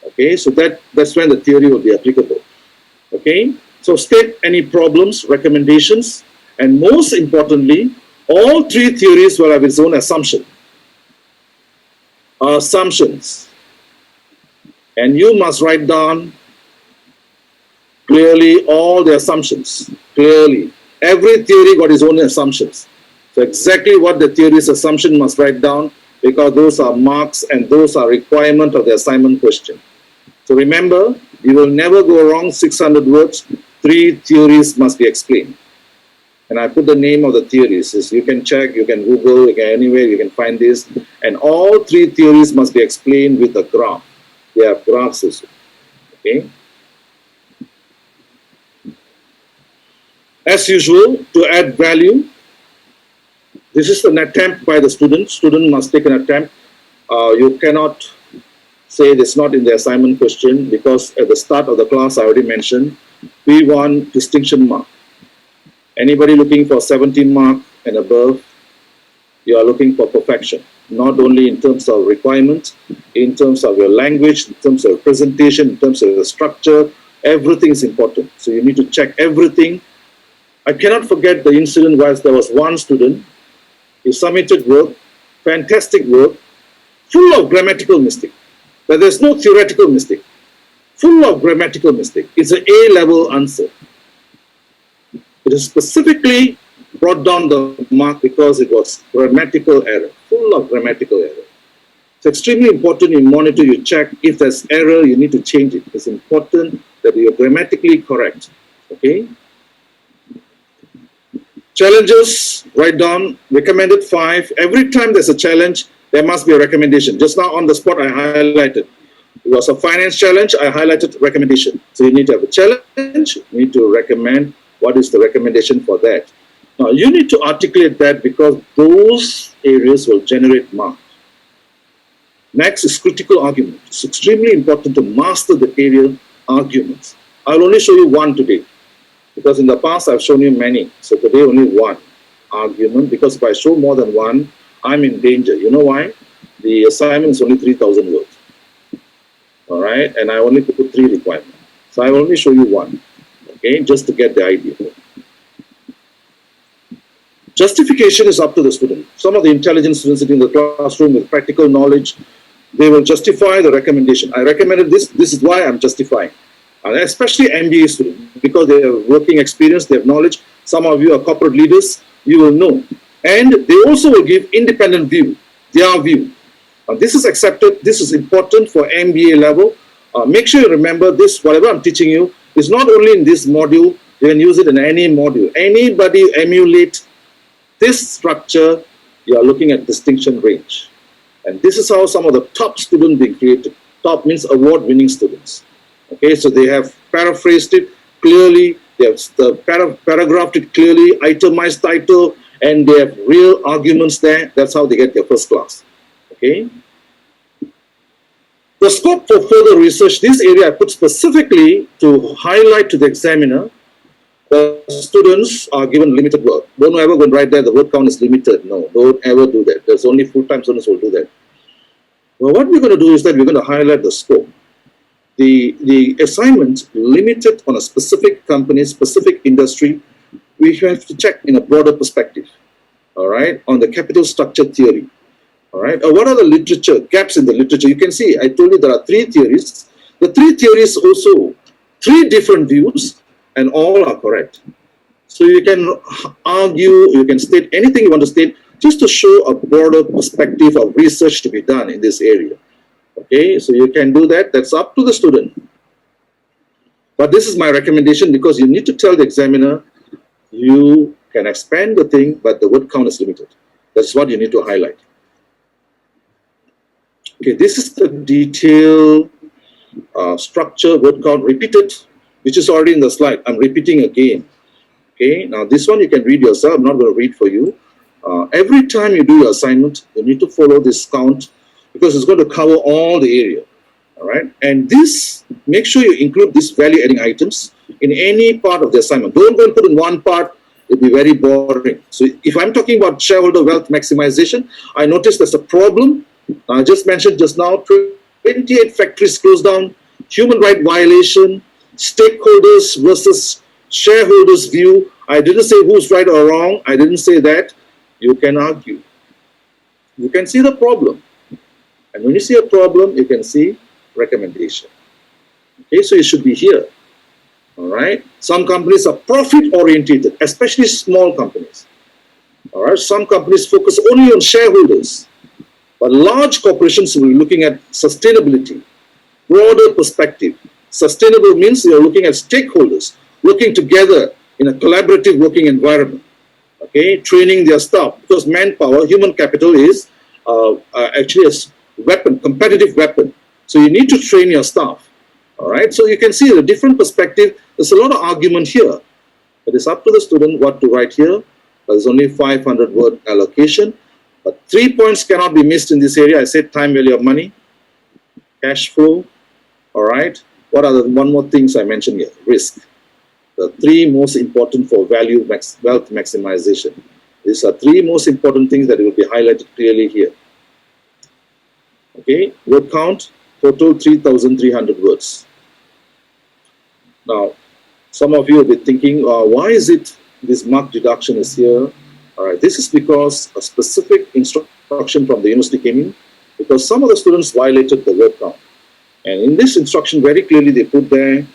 B: Okay, so that's when the theory will be applicable. Okay, so state any problems, recommendations, and most importantly, all 3 theories will have its own assumption. Assumptions. And you must write down clearly all the assumptions, clearly. Every theory got its own assumptions. So exactly what the theory's assumption must write down, because those are marks and those are requirement of the assignment question. So remember, you will never go wrong 600 words, 3 theories must be explained. And I put the name of the theories. You can check, you can Google, you can anywhere, you can find this. And all 3 theories must be explained with a graph. They have graphs also. Okay. As usual, to add value, this is an attempt by the student. Student must take an attempt. You cannot say it's not in the assignment question, because at the start of the class I already mentioned, we want distinction mark. Anybody looking for 17 mark and above, you are looking for perfection. Not only in terms of requirements, in terms of your language, in terms of presentation, in terms of the structure, everything is important. So you need to check everything. I cannot forget the incident where there was one student, he submitted work, fantastic work, full of grammatical mistake. But there's no theoretical mistake. Full of grammatical mistake. It's an A-level answer. It is specifically brought down the mark because it was grammatical error, full of grammatical error. It's extremely important you monitor, you check. If there's error, you need to change it. It's important that you're grammatically correct. Okay? Challenges, write down, recommended 5. Every time there's a challenge, there must be a recommendation. Just now on the spot, I highlighted. It was a finance challenge, I highlighted recommendation. So you need to have a challenge, you need to recommend what is the recommendation for that. Now you need to articulate that because those areas will generate mark. Next is critical argument. It's extremely important to master the area arguments. I'll only show you one today because in the past I've shown you many. So today only one argument, because if I show more than one, I'm in danger. You know why? The assignment is only 3,000 words. All right, and I only put 3 requirements. So I will only show you one, okay, just to get the idea. Justification is up to the student. Some of the intelligent students sitting in the classroom with practical knowledge, they will justify the recommendation. I recommended this, this is why I'm justifying. And especially MBA students, because they have working experience, they have knowledge. Some of you are corporate leaders, you will know. And they also will give independent view, their view. This is accepted, this is important for MBA level. Make sure you remember this, whatever I'm teaching you, is not only in this module, you can use it in any module. Anybody emulate this structure, you are looking at distinction range. And this is how some of the top students being created. Top means award-winning students. Okay, so they have paraphrased it clearly, they have paragraphed it clearly, itemized title, and they have real arguments there. That's how they get their first class. Okay. The scope for further research, this area I put specifically to highlight to the examiner. The students are given limited work. Don't ever go and write that the word count is limited. No, don't ever do that. There's only full-time students who will do that. Well, what we're going to do is that we're going to highlight the scope. The assignment limited on a specific company, specific industry, we have to check in a broader perspective. All right, on the capital structure theory. All right, what are the literature, gaps in the literature? You can see, I told you there are 3 theories. The 3 theories also, 3 different views, and all are correct. So you can argue, you can state anything you want to state, just to show a broader perspective of research to be done in this area. Okay, so you can do that, that's up to the student. But this is my recommendation because you need to tell the examiner, you can expand the thing, but the word count is limited. That's what you need to highlight. Okay, this is the detailed structure, word count repeated, which is already in the slide. I'm repeating again. Okay, now this one you can read yourself. I'm not going to read for you. Every time you do your assignment, you need to follow this count because it's going to cover all the area. All right, and this, make sure you include these value-adding items in any part of the assignment. Don't go and put in one part. It'll be very boring. So if I'm talking about shareholder wealth maximization, I noticed there's a problem. I just mentioned just now, 28 factories closed down, human right violation, stakeholders versus shareholders view. I didn't say who's right or wrong. I didn't say that. You can argue. You can see the problem. And when you see a problem, you can see recommendation. Okay, so you should be here. All right. Some companies are profit oriented, especially small companies. All right. Some companies focus only on shareholders. But large corporations will be looking at sustainability, broader perspective. Sustainable means you're looking at stakeholders, working together in a collaborative working environment. Okay, training their staff, because manpower, human capital is actually a weapon, competitive weapon. So you need to train your staff. All right, so you can see the different perspective. There's a lot of argument here, but it's up to the student what to write here. There's only 500 word allocation. But 3 points cannot be missed in this area. I said time value of money, cash flow, all right. What are the one more things I mentioned here? Risk. The 3 most important for wealth maximization. These are 3 most important things that will be highlighted clearly here. Okay, word count, total 3,300 words. Now, some of you will be thinking, why is it this mark deduction is here? All right, this is because a specific instruction from the university came in because some of the students violated the word count. And in this instruction, very clearly they put there,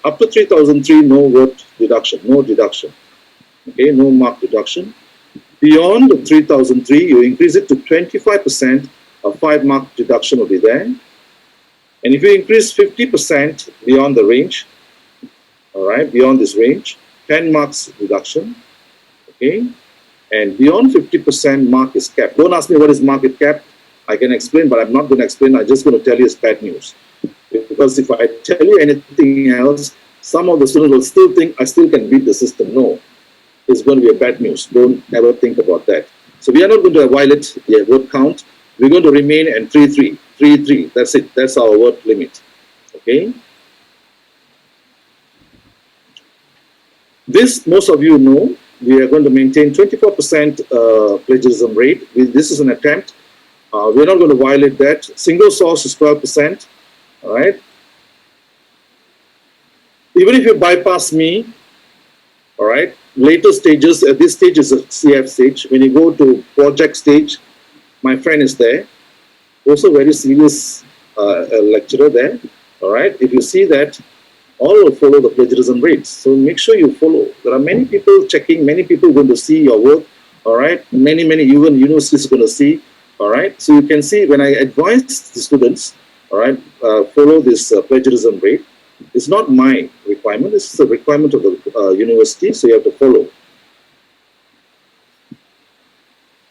B: up to 3003, no word deduction, no deduction. Okay, no mark deduction. Beyond the 3003, you increase it to 25%, a 5 mark deduction will be there. And if you increase 50% beyond the range, all right, beyond this range, 10 marks deduction, okay? And beyond 50%, mark is capped. Don't ask me what is market cap. I can explain, but I'm not going to explain. I'm just going to tell you it's bad news. Because if I tell you anything else, some of the students will still think I still can beat the system. No, it's going to be a bad news. Don't ever think about that. So we are not going to violate the word count. We're going to remain at 3-3. 3-3. That's it. That's our word limit. Okay. This, most of you know, we are going to maintain 24% plagiarism rate. This is an attempt. We're not going to violate that. Single source is 12%. All right. Even if you bypass me, all right, later stages, at this stage is a CF stage. When you go to project stage, my friend is there. Also very serious lecturer there. All right. If you see that, all will follow the plagiarism rates. So make sure you follow. There are many people checking, many people going to see your work. All right. Many even universities are going to see. All right. So you can see when I advise the students, all right, follow this plagiarism rate. It's not my requirement. This is a requirement of the university. So you have to follow.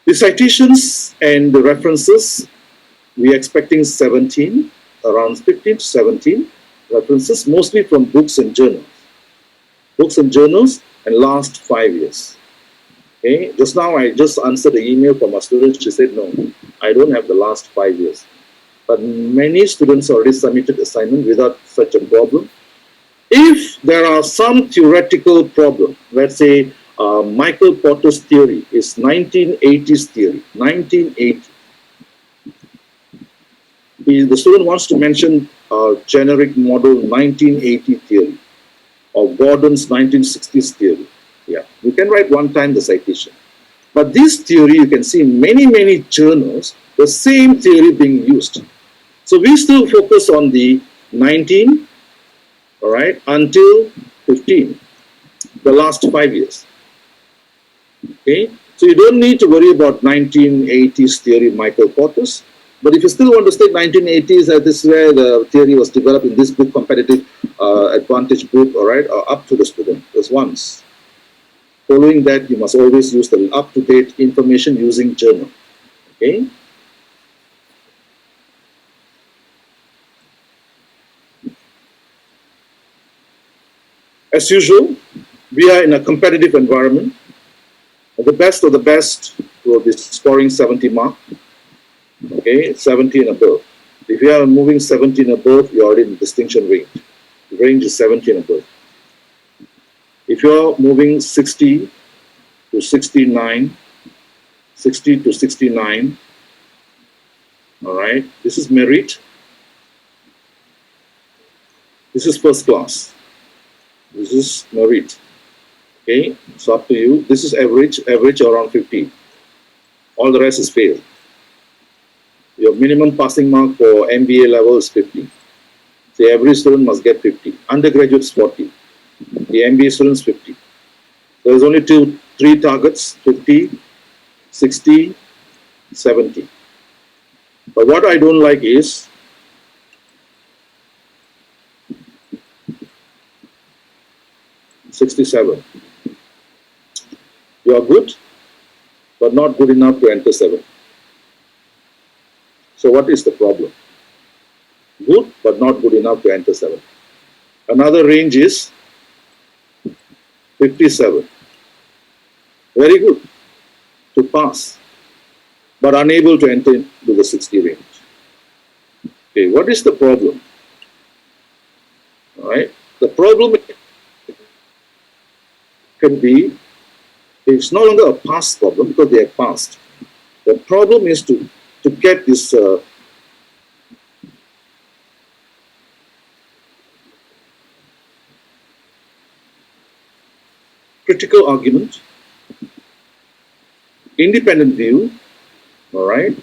B: The citations and the references, we are expecting 17, around 15 to 17 references, mostly from books and journals. Books and journals and last 5 years. Okay, just now I just answered the email from a student. She said, no, I don't have the last 5 years. But many students already submitted assignment without such a problem. If there are some theoretical problem, let's say Michael Porter's theory is 1980s theory, 1980. The student wants to mention generic model 1980 theory or Gordon's 1960s theory. Yeah, you can write one time the citation. But this theory, you can see in many journals, the same theory being used. So we still focus on the 19, all right, until 15, the last 5 years. Okay, so you don't need to worry about 1980s theory, Michael Porter's. But if you still want to state 1980s, this is where the theory was developed in this book, Competitive Advantage book, all right, up to the student. Just once. Following that, you must always use the up-to-date information using journal. Okay. As usual, we are in a competitive environment. The best of the best will be scoring 70 mark. Okay, 70 and above. If you are moving 70 and above, you are already in the distinction range. The range is 70 and above. If you are moving 60 to 69, 60 to 69, all right, this is merit. This is first class. This is merit. Okay, so up to you. This is average around 50. All the rest is fail. Your minimum passing mark for MBA level is 50. So every student must get 50. Undergraduates 40. The MBA students 50. There is only three targets: 50, 60, 70. But what I don't like is '67. You are good, but not good enough to enter 7. So what is the problem? Good, but not good enough to enter 7. Another range is 57. Very good to pass, but unable to enter into the 60 range. Okay, what is the problem? All right, the problem can be, it's no longer a past problem because they have passed. The problem is to get this critical argument, independent view, all right,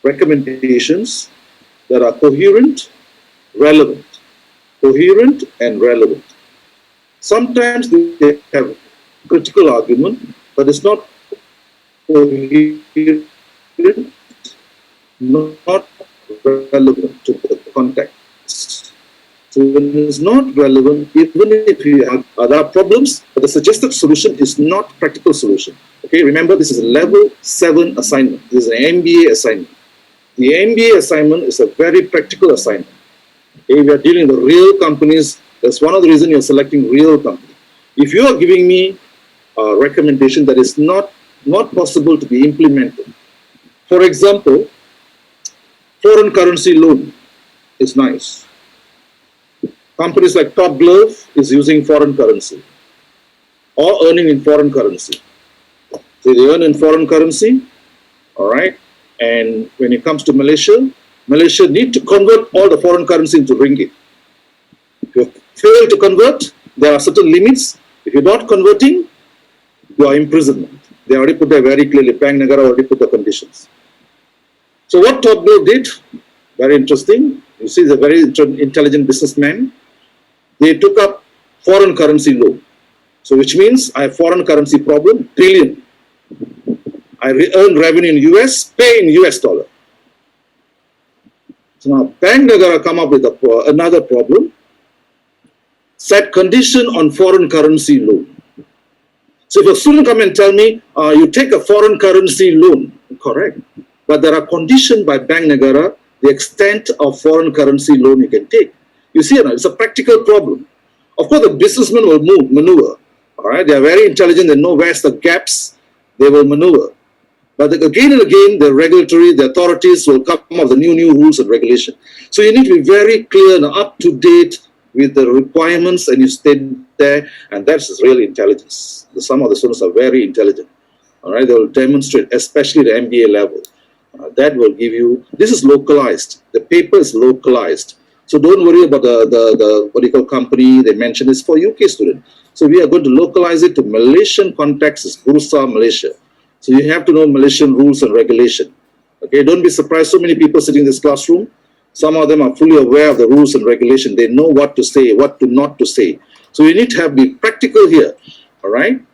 B: recommendations that are coherent, relevant, coherent and relevant. Sometimes they have critical argument, but it's not coherent, not relevant to the context. So when it's not relevant, even if you have other problems, but the suggested solution is not practical solution. Okay, remember this is a level 7 assignment. This is an MBA assignment. The MBA assignment is a very practical assignment. Okay, we are dealing with real companies. That's one of the reasons you're selecting real companies. If you are giving me a recommendation that is not possible to be implemented, for example, foreign currency loan is nice. Companies like Top Glove is using foreign currency or earning in foreign currency. So they earn in foreign currency, all right? And when it comes to Malaysia, Malaysia need to convert all the foreign currency into ringgit. If you fail to convert, there are certain limits. If you're not converting, you are imprisonment. They already put that very clearly. Bank Negara already put the conditions. So what Top Glove did, very interesting. You see, he's a very intelligent businessman. They took up foreign currency loan. So which means I have foreign currency problem, trillion. I earn revenue in US, pay in US dollar. So now Bank Negara come up with another problem. Set condition on foreign currency loan. So if a student come and tell me, you take a foreign currency loan, correct. But there are conditions by Bank Negara, the extent of foreign currency loan you can take. You see, it's a practical problem. Of course, the businessmen will maneuver. All right, they are very intelligent. They know where's the gaps. They will maneuver. But again and again, the regulatory, the authorities will come up with the new rules and regulation. So you need to be very clear and up to date with the requirements, and you stay there. And that's really intelligence. Some of the students are very intelligent. All right, they will demonstrate, especially the MBA level. That will give you. This is localized. The paper is localized. So don't worry about the what do you call company they mentioned is for UK student. So we are going to localize it to Malaysian context, is Bursa Malaysia. So you have to know Malaysian rules and regulation. Okay, don't be surprised. So many people sitting in this classroom. Some of them are fully aware of the rules and regulation. They know what to say, what to not to say. So you need to be practical here. All right.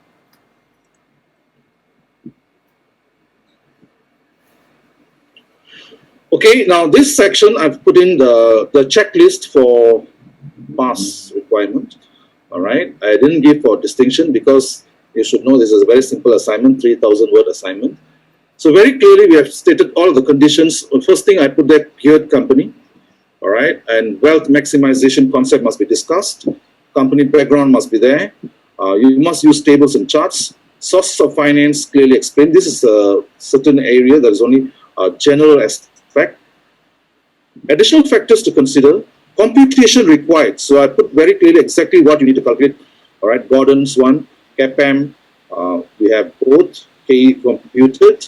B: Okay, now this section I've put in the checklist for pass requirement. All right, I didn't give for distinction because you should know this is a very simple assignment, 3,000 word assignment. So very clearly we have stated all the conditions. First thing I put there, geared company. All right, and wealth maximization concept must be discussed. Company background must be there. You must use tables and charts. Source of finance clearly explained. This is a certain area that is only a general aspect. Additional factors to consider, computation required. So I put very clearly exactly what you need to calculate. All right, Gordon's one, CAPM, we have both, KE computed,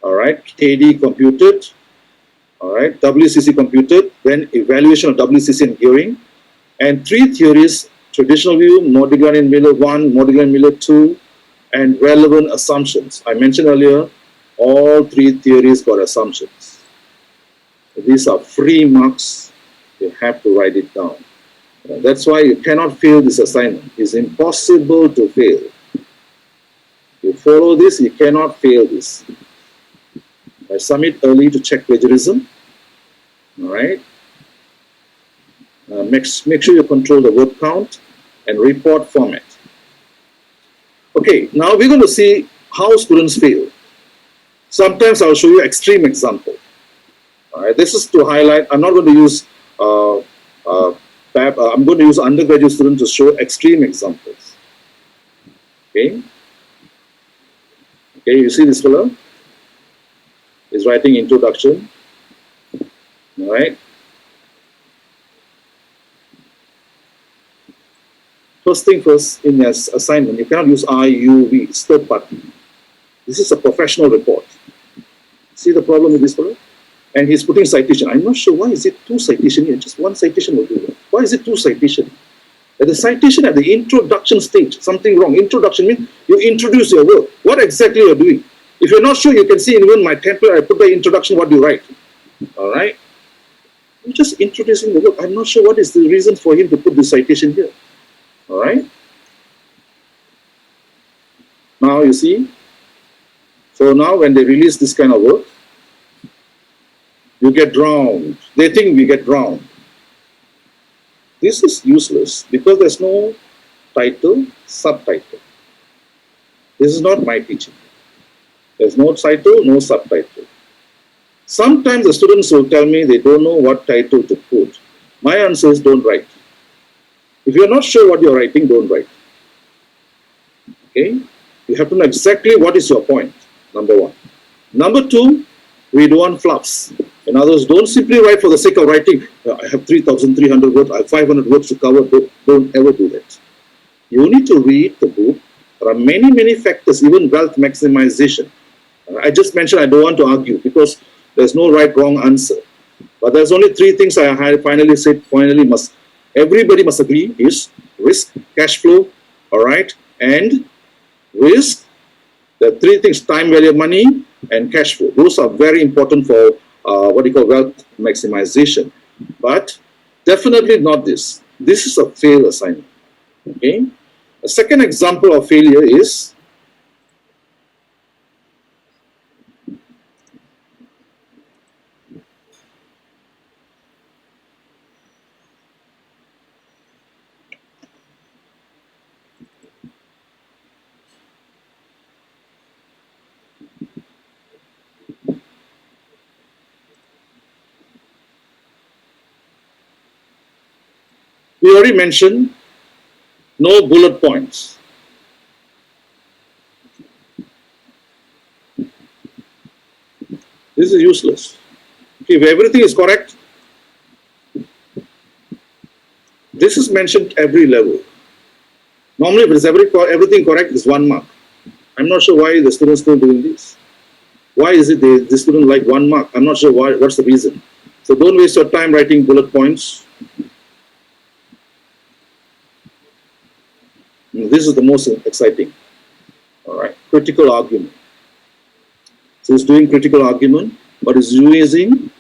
B: all right, KD computed, all right, WCC computed, then evaluation of WCC and gearing, and 3 theories, traditional view, Modigliani-Miller 1, Modigliani-Miller 2, and relevant assumptions. I mentioned earlier, all 3 theories got assumptions. These are free marks. You have to write it down. That's why you cannot fail this assignment. It's impossible to fail. You follow this, you cannot fail this. I submit early to check plagiarism. All right. Make sure you control the word count and report format. Okay, now we're going to see how students fail. Sometimes I'll show you extreme example. All right, this is to highlight. I'm not going to use I'm going to use undergraduate students to show extreme examples. Okay. Okay, you see this fellow is writing introduction. All right. First thing first, in this assignment, you cannot use I, U, V, it's third party. This is a professional report. See the problem with this fellow? And he's putting citation. I'm not sure why is it 2 citation here. Just 1 citation will do. Why is it 2 citation? At the citation at the introduction stage, something wrong. Introduction means you introduce your work. What exactly you're doing? If you're not sure, you can see even my template. I put the introduction. What do you write? All right. You're just introducing the work. I'm not sure what is the reason for him to put the citation here. All right. Now you see. So now when they release this kind of work, you get drowned. They think we get drowned. This is useless because there's no title, subtitle. This is not my teaching. There's no title, no subtitle. Sometimes the students will tell me they don't know what title to put. My answer is don't write. If you're not sure what you're writing, don't write. Okay? You have to know exactly what is your point, number one. Number two, we don't want fluffs. In other words, don't simply write for the sake of writing. I have 3,300 words, I have 500 words to cover. Don't ever do that. You need to read the book. There are many, many factors, even wealth maximization. I just mentioned I don't want to argue because there's no right, wrong answer. But there's only three things I finally said, everybody must agree is risk, cash flow, all right, and risk. The three things, time, value of money, and cash flow. Those are very important for what you call wealth maximization. But definitely not this. This is a failed assignment. Okay. A second example of failure is we already mentioned no bullet points. This is useless. Okay, if everything is correct, this is mentioned every level. Normally, if it is everything correct, it's 1 mark. I'm not sure why the students still doing this. Why is it the student like 1 mark? I'm not sure why. What's the reason? So don't waste your time writing bullet points. This is the most exciting. All right, critical argument. So it's doing critical argument, but it's using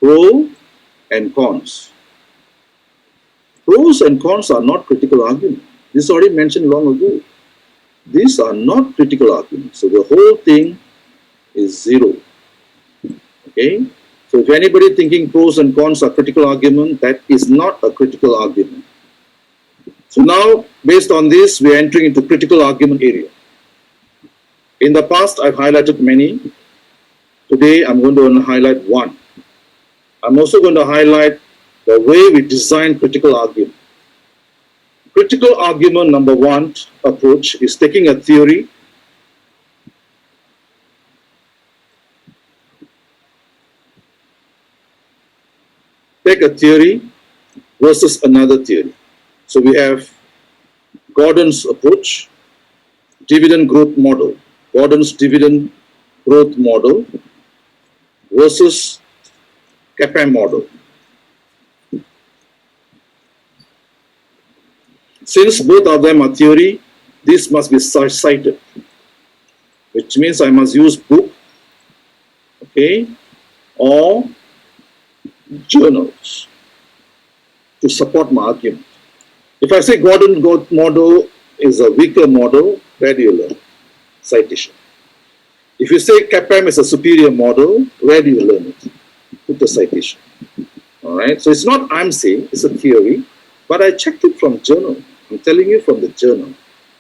B: pro and cons. Pros and cons are not critical argument. This is already mentioned long ago. These are not critical arguments. So the whole thing is zero. Okay? So if anybody thinking pros and cons are critical argument, that is not a critical argument. So now, based on this, we are entering into critical argument area. In the past, I've highlighted many. Today, I'm going to highlight one. I'm also going to highlight the way we design critical argument. Critical argument number one approach is taking a theory, versus another theory. So we have Gordon's approach, dividend growth model, Gordon's dividend growth model versus CAPM model. Since both of them are theory, this must be cited, which means I must use book, okay, or journals to support my argument. If I say Gordon growth model is a weaker model, where do you learn? Citation. If you say CAPM is a superior model, where do you learn it? Put the citation. All right. So it's not I'm saying, it's a theory, but I checked it from journal. I'm telling you from the journal.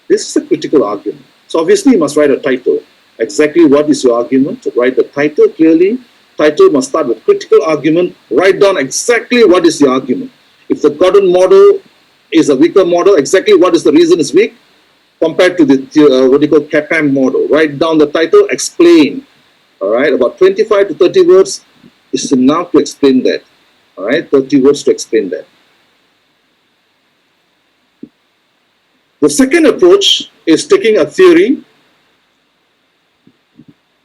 B: This is a critical argument. So obviously you must write a title. Exactly what is your argument? Write the title clearly. Title must start with critical argument. Write down exactly what is the argument. If the Gordon model is a weaker model, exactly what is the reason it's weak compared to the what you call CAPM model. Write down the title, explain. All right, about 25 to 30 words is enough to explain that. All right, 30 words to explain that. The second approach is taking a theory,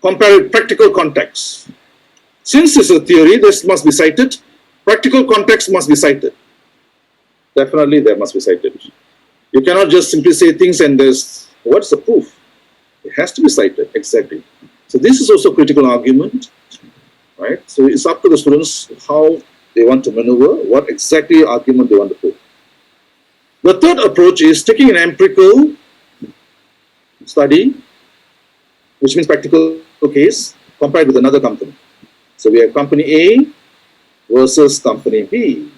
B: compare with practical context. Since it's a theory, this must be cited. Practical context must be cited. Definitely, there must be cited. You cannot just simply say things and there's, what's the proof? It has to be cited, exactly. So this is also critical argument, right? So it's up to the students how they want to maneuver, what exactly argument they want to put. The third approach is taking an empirical study, which means practical case, compared with another company. So we have company A versus company B.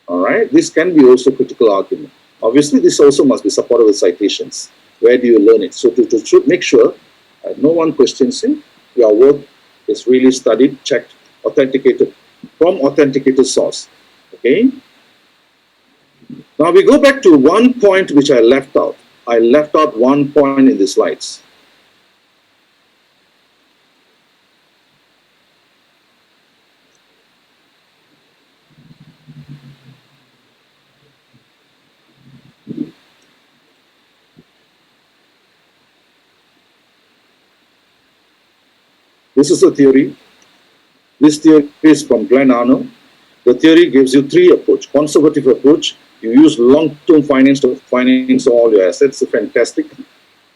B: All right, this can be also critical argument. Obviously, this also must be supported with citations. Where do you learn it? So to make sure no one questions it, your work is really studied, checked, authenticated from authenticated source. Okay. Now we go back to one point which I left out. I left out one point in the slides. This is a theory. This theory is from Glenn Arnold. The theory gives you three approaches. Conservative approach, you use long-term finance to finance all your assets, fantastic,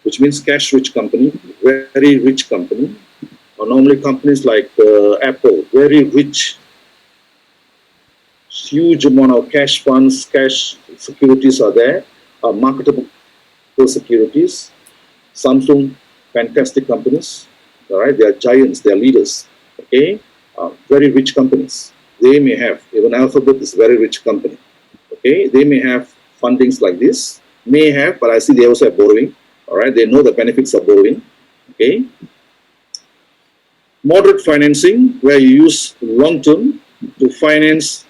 B: which means cash-rich company, very rich company, or normally companies like Apple, very rich, huge amount of cash funds, cash securities are there, marketable securities. Samsung, fantastic companies. All right, they are giants, they are leaders. Okay, very rich companies. They may have, even Alphabet is a very rich company. Okay, they may have fundings like this, may have, but I see they also have borrowing. All right, they know the benefits of borrowing. Okay, moderate financing, where you use long term to finance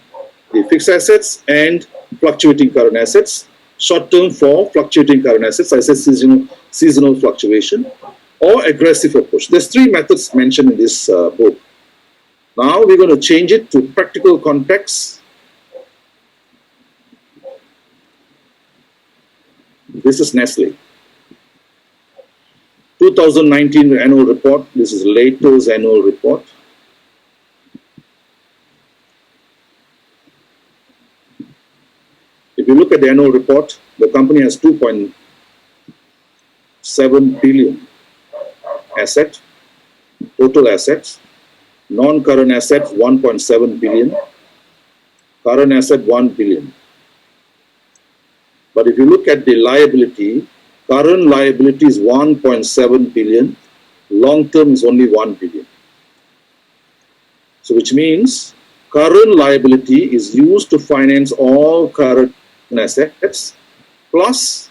B: the fixed assets and fluctuating current assets. Short term for fluctuating current assets, I said seasonal fluctuation, or aggressive approach. There's three methods mentioned in this book. Now we're going to change it to practical context. This is Nestle. 2019 annual report. This is Lato's annual report. If you look at the annual report, the company has 2.7 billion asset, total assets, non-current assets 1.7 billion, current asset 1 billion. But if you look at the liability, current liability is 1.7 billion, long-term is only 1 billion. So which means current liability is used to finance all current assets plus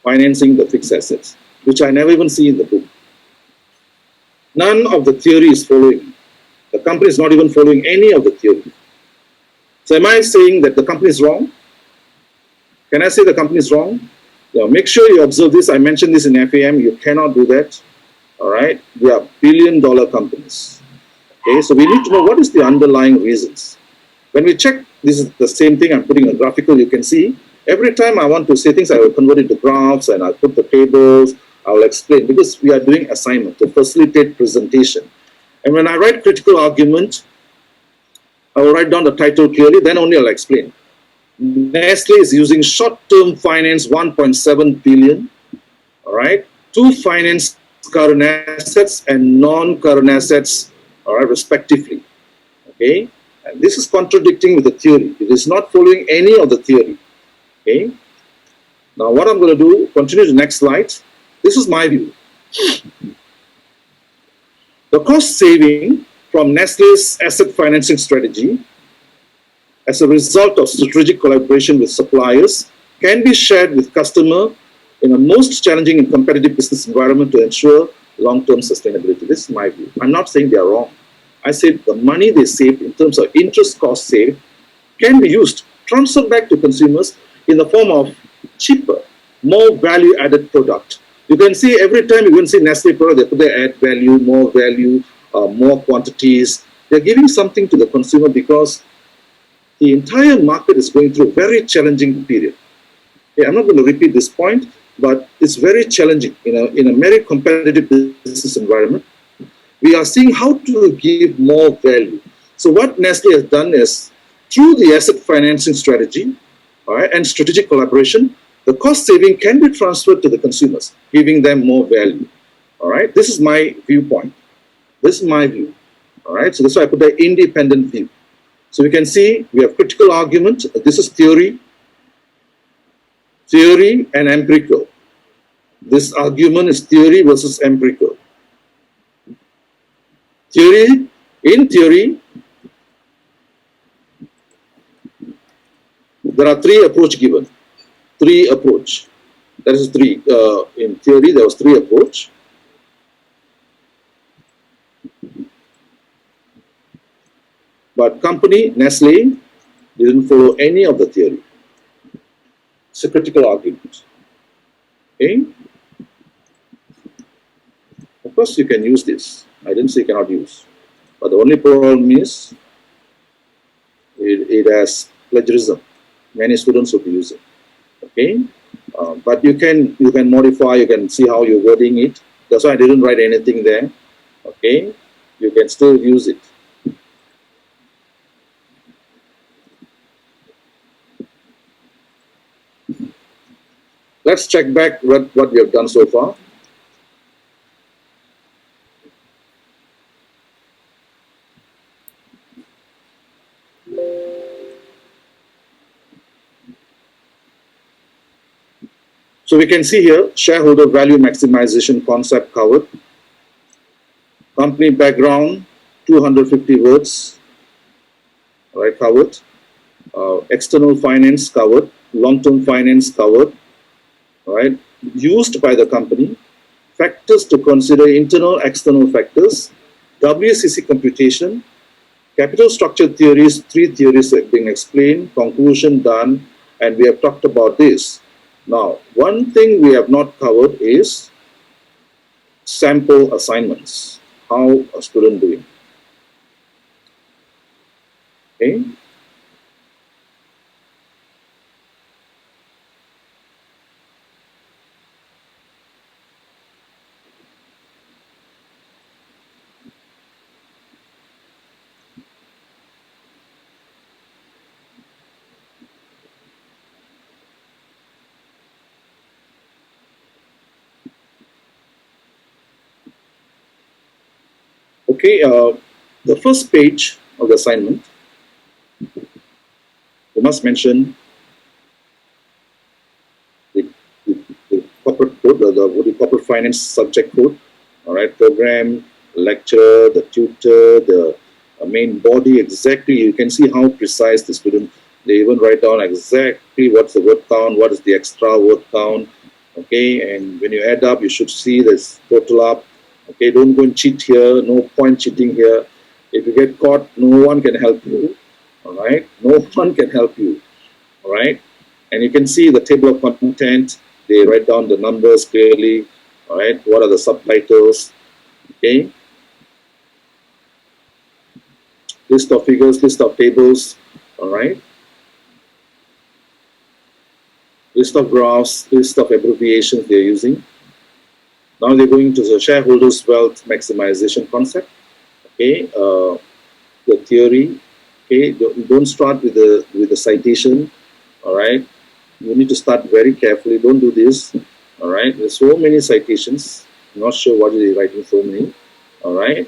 B: financing the fixed assets, which I never even see in the book. None of the theory is following. The company is not even following any of the theory. So am I saying that the company is wrong? Can I say the company is wrong? Yeah, make sure you observe this. I mentioned this in FAM. You cannot do that. All right? They are billion-dollar companies. Okay, so we need to know what is the underlying reasons. When we check, this is the same thing. I'm putting a graphical. You can see every time I want to say things, I will convert it to graphs and I'll put the tables. I will explain because we are doing assignment to facilitate presentation. And when I write critical argument, I will write down the title clearly, then only I'll explain. Nestle is using short-term finance 1.7 billion, all right, to finance current assets and non-current assets, all right, respectively. Okay, and this is contradicting with the theory. It is not following any of the theory. Okay, now what I'm going to do, continue to the next slide. This is my view. The cost saving from Nestle's asset financing strategy as a result of strategic collaboration with suppliers can be shared with customer in a most challenging and competitive business environment to ensure long-term sustainability. This is my view. I'm not saying they are wrong. I said the money they saved in terms of interest cost saved can be used, transferred back to consumers in the form of cheaper, more value-added product. You can see every time you can see Nestle product, they put their add value, more quantities. They're giving something to the consumer because the entire market is going through a very challenging period. Okay, I'm not going to repeat this point, but it's very challenging in a very competitive business environment. We are seeing how to give more value. So what Nestle has done is through the asset financing strategy, all right, and strategic collaboration, the cost saving can be transferred to the consumers, giving them more value. All right, this is my viewpoint. This is my view. All right, so that's why I put the independent view. So we can see we have critical argument. This is theory and empirical. This argument is theory versus empirical. In theory, there are three approach given. Three approach. That is three. In theory, there was three approach. But company, Nestle, didn't follow any of the theory. It's a critical argument. Okay? Of course, you can use this. I didn't say you cannot use. But the only problem is, it has plagiarism. Many students will be using. Okay? But you can modify, you can see how you're wording it. That's why I didn't write anything there. Okay? You can still use it. Let's check back what we have done so far. So we can see here, shareholder value maximization concept covered. Company background, 250 words, right, covered. External finance covered, long-term finance covered, right, used by the company, factors to consider, internal, external factors, WCC computation, capital structure theories, three theories have been explained, conclusion done, and we have talked about this. Now, one thing we have not covered is sample assignments. How a student doing? Okay. Okay, the first page of the assignment, we must mention the corporate code, the corporate finance subject code, all right, program, lecturer, the tutor, the main body, exactly. You can see how precise the student, they even write down exactly what's the word count, what is the extra word count, okay, and when you add up, you should see this total up. Okay, don't go and cheat here, no point cheating here. If you get caught, no one can help you, all right? No one can help you, all right? And you can see the table of content, they write down the numbers clearly, all right? What are the subtitles, okay? List of figures, list of tables, all right? List of graphs, list of abbreviations they're using. Now they're going to the shareholders' wealth maximization concept. Okay, the theory. Okay, don't start with the citation. All right, you need to start very carefully. Don't do this. All right, there's so many citations. I'm not sure what they're writing so many. All right,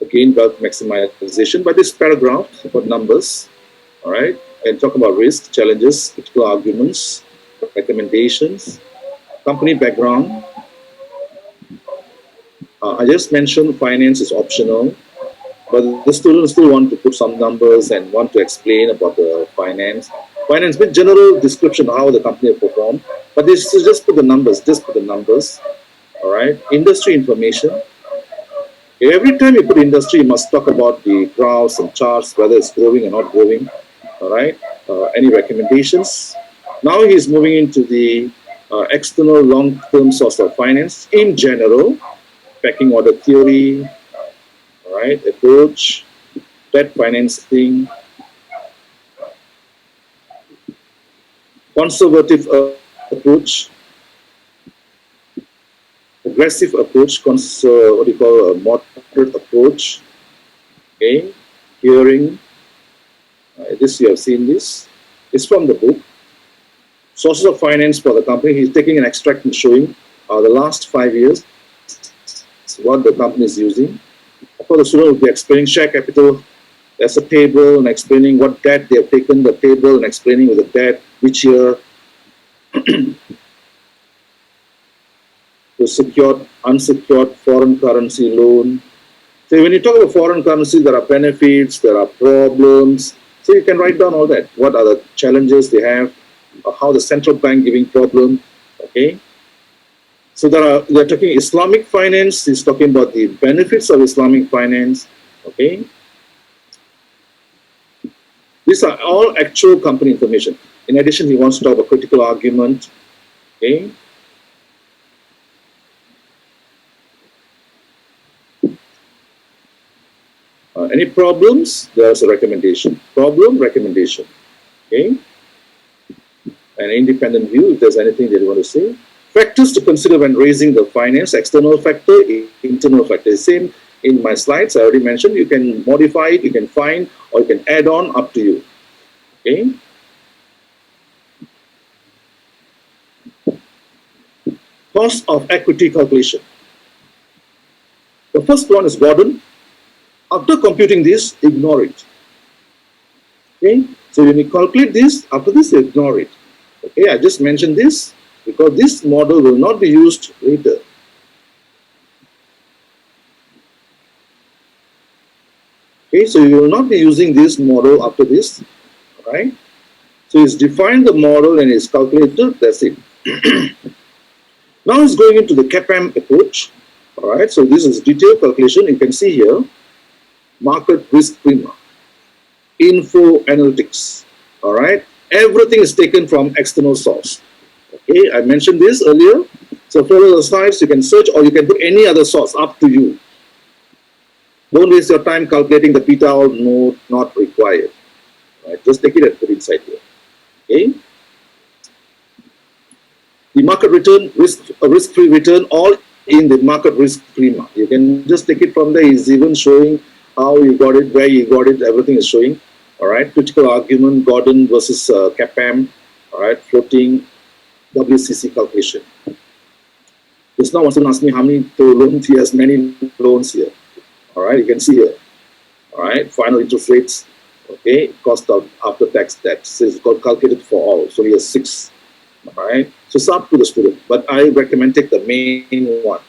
B: again wealth maximization. But this paragraph about numbers. All right, and talk about risk, challenges, critical arguments, recommendations, company background. I just mentioned finance is optional, but the students still want to put some numbers and want to explain about the finance. Finance with general description of how the company will perform, but this is just put the numbers, all right? Industry information. Every time you put industry, you must talk about the graphs and charts, whether it's growing or not growing, all right? Any recommendations? Now he's moving into the external long-term source of finance in general. Pecking order theory, all right, approach, debt financing, conservative approach, aggressive approach, what do you call a moderate approach, okay, hearing, this you have seen this, it's from the book, sources of finance for the company. He's taking an extract and showing the last 5 years, what the company is using. Of course, the student will be explaining share capital. There's a table and explaining what debt they have taken, the table and explaining with the debt, which year, the secured, unsecured foreign currency loan. So when you talk about foreign currency, there are benefits, there are problems. So you can write down all that. What are the challenges they have, or how the central bank giving problem, okay? So they're talking Islamic finance, is talking about the benefits of Islamic finance, okay? These are all actual company information. In addition, he wants to talk about critical argument, okay? Any problems? There's a recommendation. Problem, recommendation, okay? An independent view, if there's anything that you want to say. Factors to consider when raising the finance, external factor, internal factor. Same in my slides, I already mentioned, you can modify it, you can find, or you can add on, up to you, okay? Cost of equity calculation. The first one is Gordon. After computing this, ignore it. Okay, so when you calculate this, after this, ignore it. Okay, I just mentioned this because this model will not be used later. Okay, so you will not be using this model after this. All right, so it's defined the model and it's calculated. That's it. Now it's going into the CAPM approach. All right, so this is detailed calculation. You can see here. Market risk premium, info analytics, all right? Everything is taken from external source. Okay, I mentioned this earlier. So follow the slides, you can search or you can put any other source, up to you. Don't waste your time calculating the beta or no, not required. All right, just take it and put it inside here. Okay? The market return, risk-free return, all in the market risk premium. You can just take it from there. It's even showing how you got it, where you got it, everything is showing. All right, critical argument, Gordon versus CAPM, all right, floating WCC calculation. Just now, someone asked me how many loans he has, many loans here. All right, you can see here. All right, final interest rates, okay, cost of after tax debt. So it's got calculated for all, so he has 6. All right, so it's up to the student, but I recommend take the main one.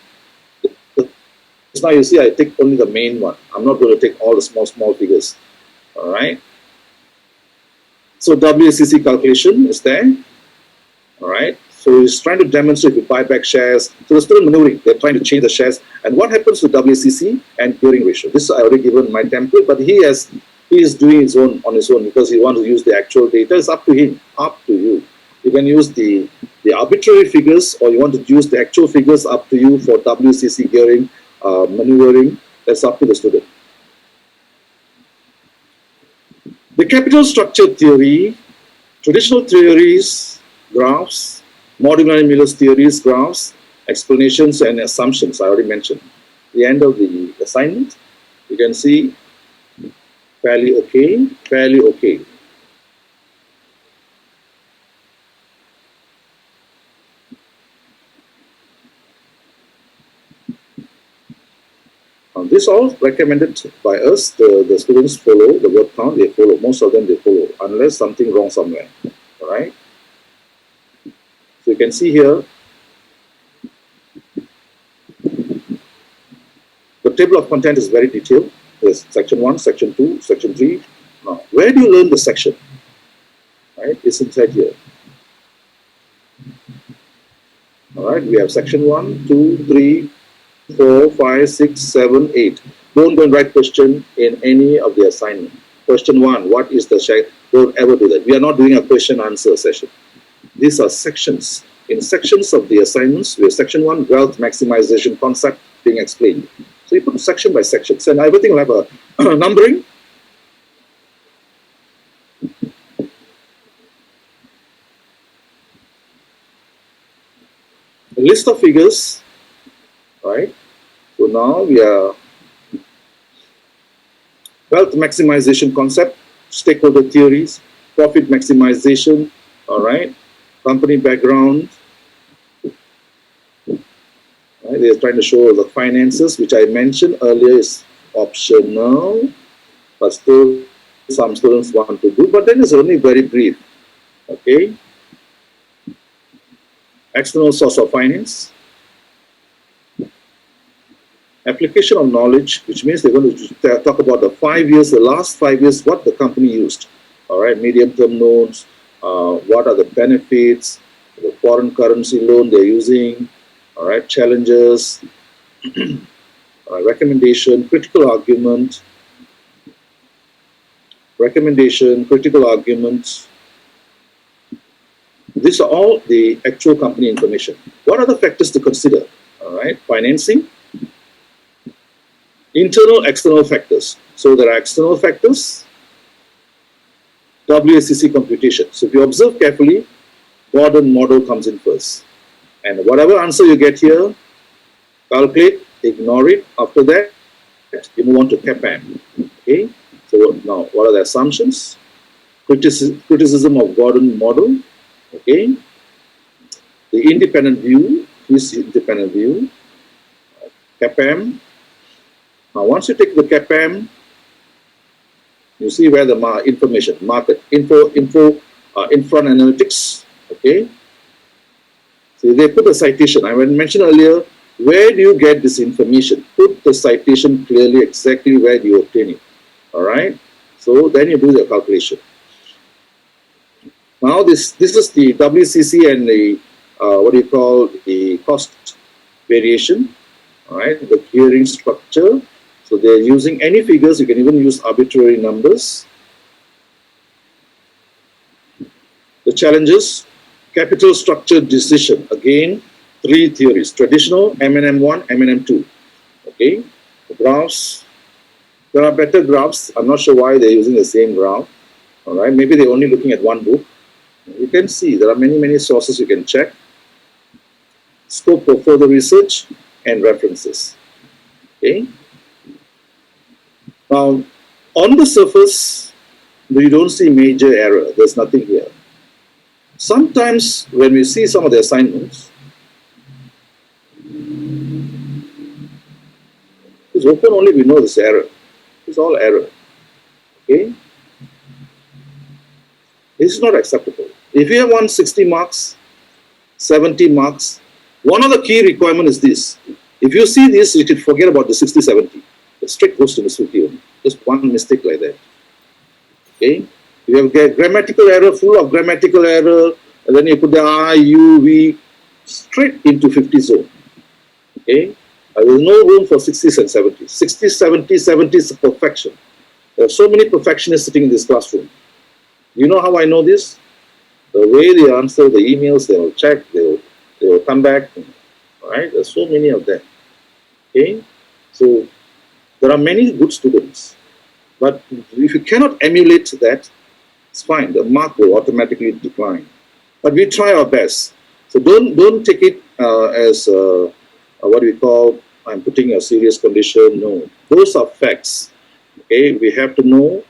B: Now you see I take only the main one. I'm not going to take all the small figures. All right. So WACC calculation is there. All right. So he's trying to demonstrate if you buy back shares. So they're still maneuvering. They're trying to change the shares. And what happens to WACC and gearing ratio? This I already given my template, but he is doing his own on his own because he wants to use the actual data. It's up to him. Up to you. You can use the arbitrary figures or you want to use the actual figures, up to you for WACC gearing. Maneuvering, that's up to the student. The capital structure theory, traditional theories, graphs, Modigliani-Miller's theories, graphs, explanations and assumptions, I already mentioned. The end of the assignment, you can see fairly okay, fairly okay. This all recommended by us. The students follow the word count. They follow. Most of them they follow, unless something wrong somewhere. All right. So you can see here the table of content is very detailed. There's section 1, section 2, section 3. Now, where do you learn the section? Right, it's inside here. All right, we have section 1, 2, 3. 4, 5, 6, 7, 8. Don't go and write question in any of the assignment. Question 1, what is the share? Don't ever do that. We are not doing a question answer session. These are sections. In sections of the assignments, we have section 1, wealth maximization concept being explained. So you put section by section, and everything will have a numbering. A list of figures. Right. So now we are wealth maximization concept, stakeholder theories, profit maximization, all right, company background. Right. They're trying to show the finances, which I mentioned earlier is optional, but still some students want to do, but then it's only very brief. Okay. External source of finance. Application of knowledge, which means they're going to talk about the 5 years, the last 5 years, what the company used. all right, medium-term loans, what are the benefits, the foreign currency loan they're using, all right, challenges, recommendation, critical argument, critical arguments. These are all the actual company information. What are the factors to consider? All right, financing, internal, external factors. So there are external factors, WACC computation. So if you observe carefully, Gordon model comes in first. And whatever answer you get here, calculate, ignore it. After that, you move on to CAPM. Okay. So now, what are the assumptions? Criticism of Gordon model. Okay. The independent view, this independent view, CAPM. Now, once you take the CAPM, you see where the information, market, info, in-front analytics. Okay. So they put a citation. I mentioned earlier, where do you get this information? Put the citation clearly, exactly where do you obtain it. All right. So then you do the calculation. Now this is the WCC and the what do you call the cost variation. All right. The gearing structure. So they're using any figures. You can even use arbitrary numbers. The challenges. Capital structure decision. Again, 3 theories. Traditional, M&M1, M&M2. Okay. The graphs. There are better graphs. I'm not sure why they're using the same graph. All right. Maybe they're only looking at one book. You can see there are many sources you can check. Scope for further research and references. Okay. Now, on the surface, we don't see major error. There's nothing here. Sometimes when we see some of the assignments, it's open only, we know this error. It's all error. Okay? This is not acceptable. If you have 160 marks, 70 marks, one of the key requirements is this. If you see this, you should forget about the 60, 70. The straight goes to Miss 50 only. Just one mistake like that. Okay? You have grammatical error, full of grammatical error, and then you put the I, U, V, straight into 50 zone. Okay? There is no room for 60s and 70s. 60, 70, 70 is perfection. There are so many perfectionists sitting in this classroom. You know how I know this? The way they answer the emails, they will check, they will come back. All right? There are so many of them. Okay? So, there are many good students. But if you cannot emulate that, it's fine. The mark will automatically decline. But we try our best. So don't take it as what we call, I'm putting a serious condition. No, those are facts. Okay, we have to know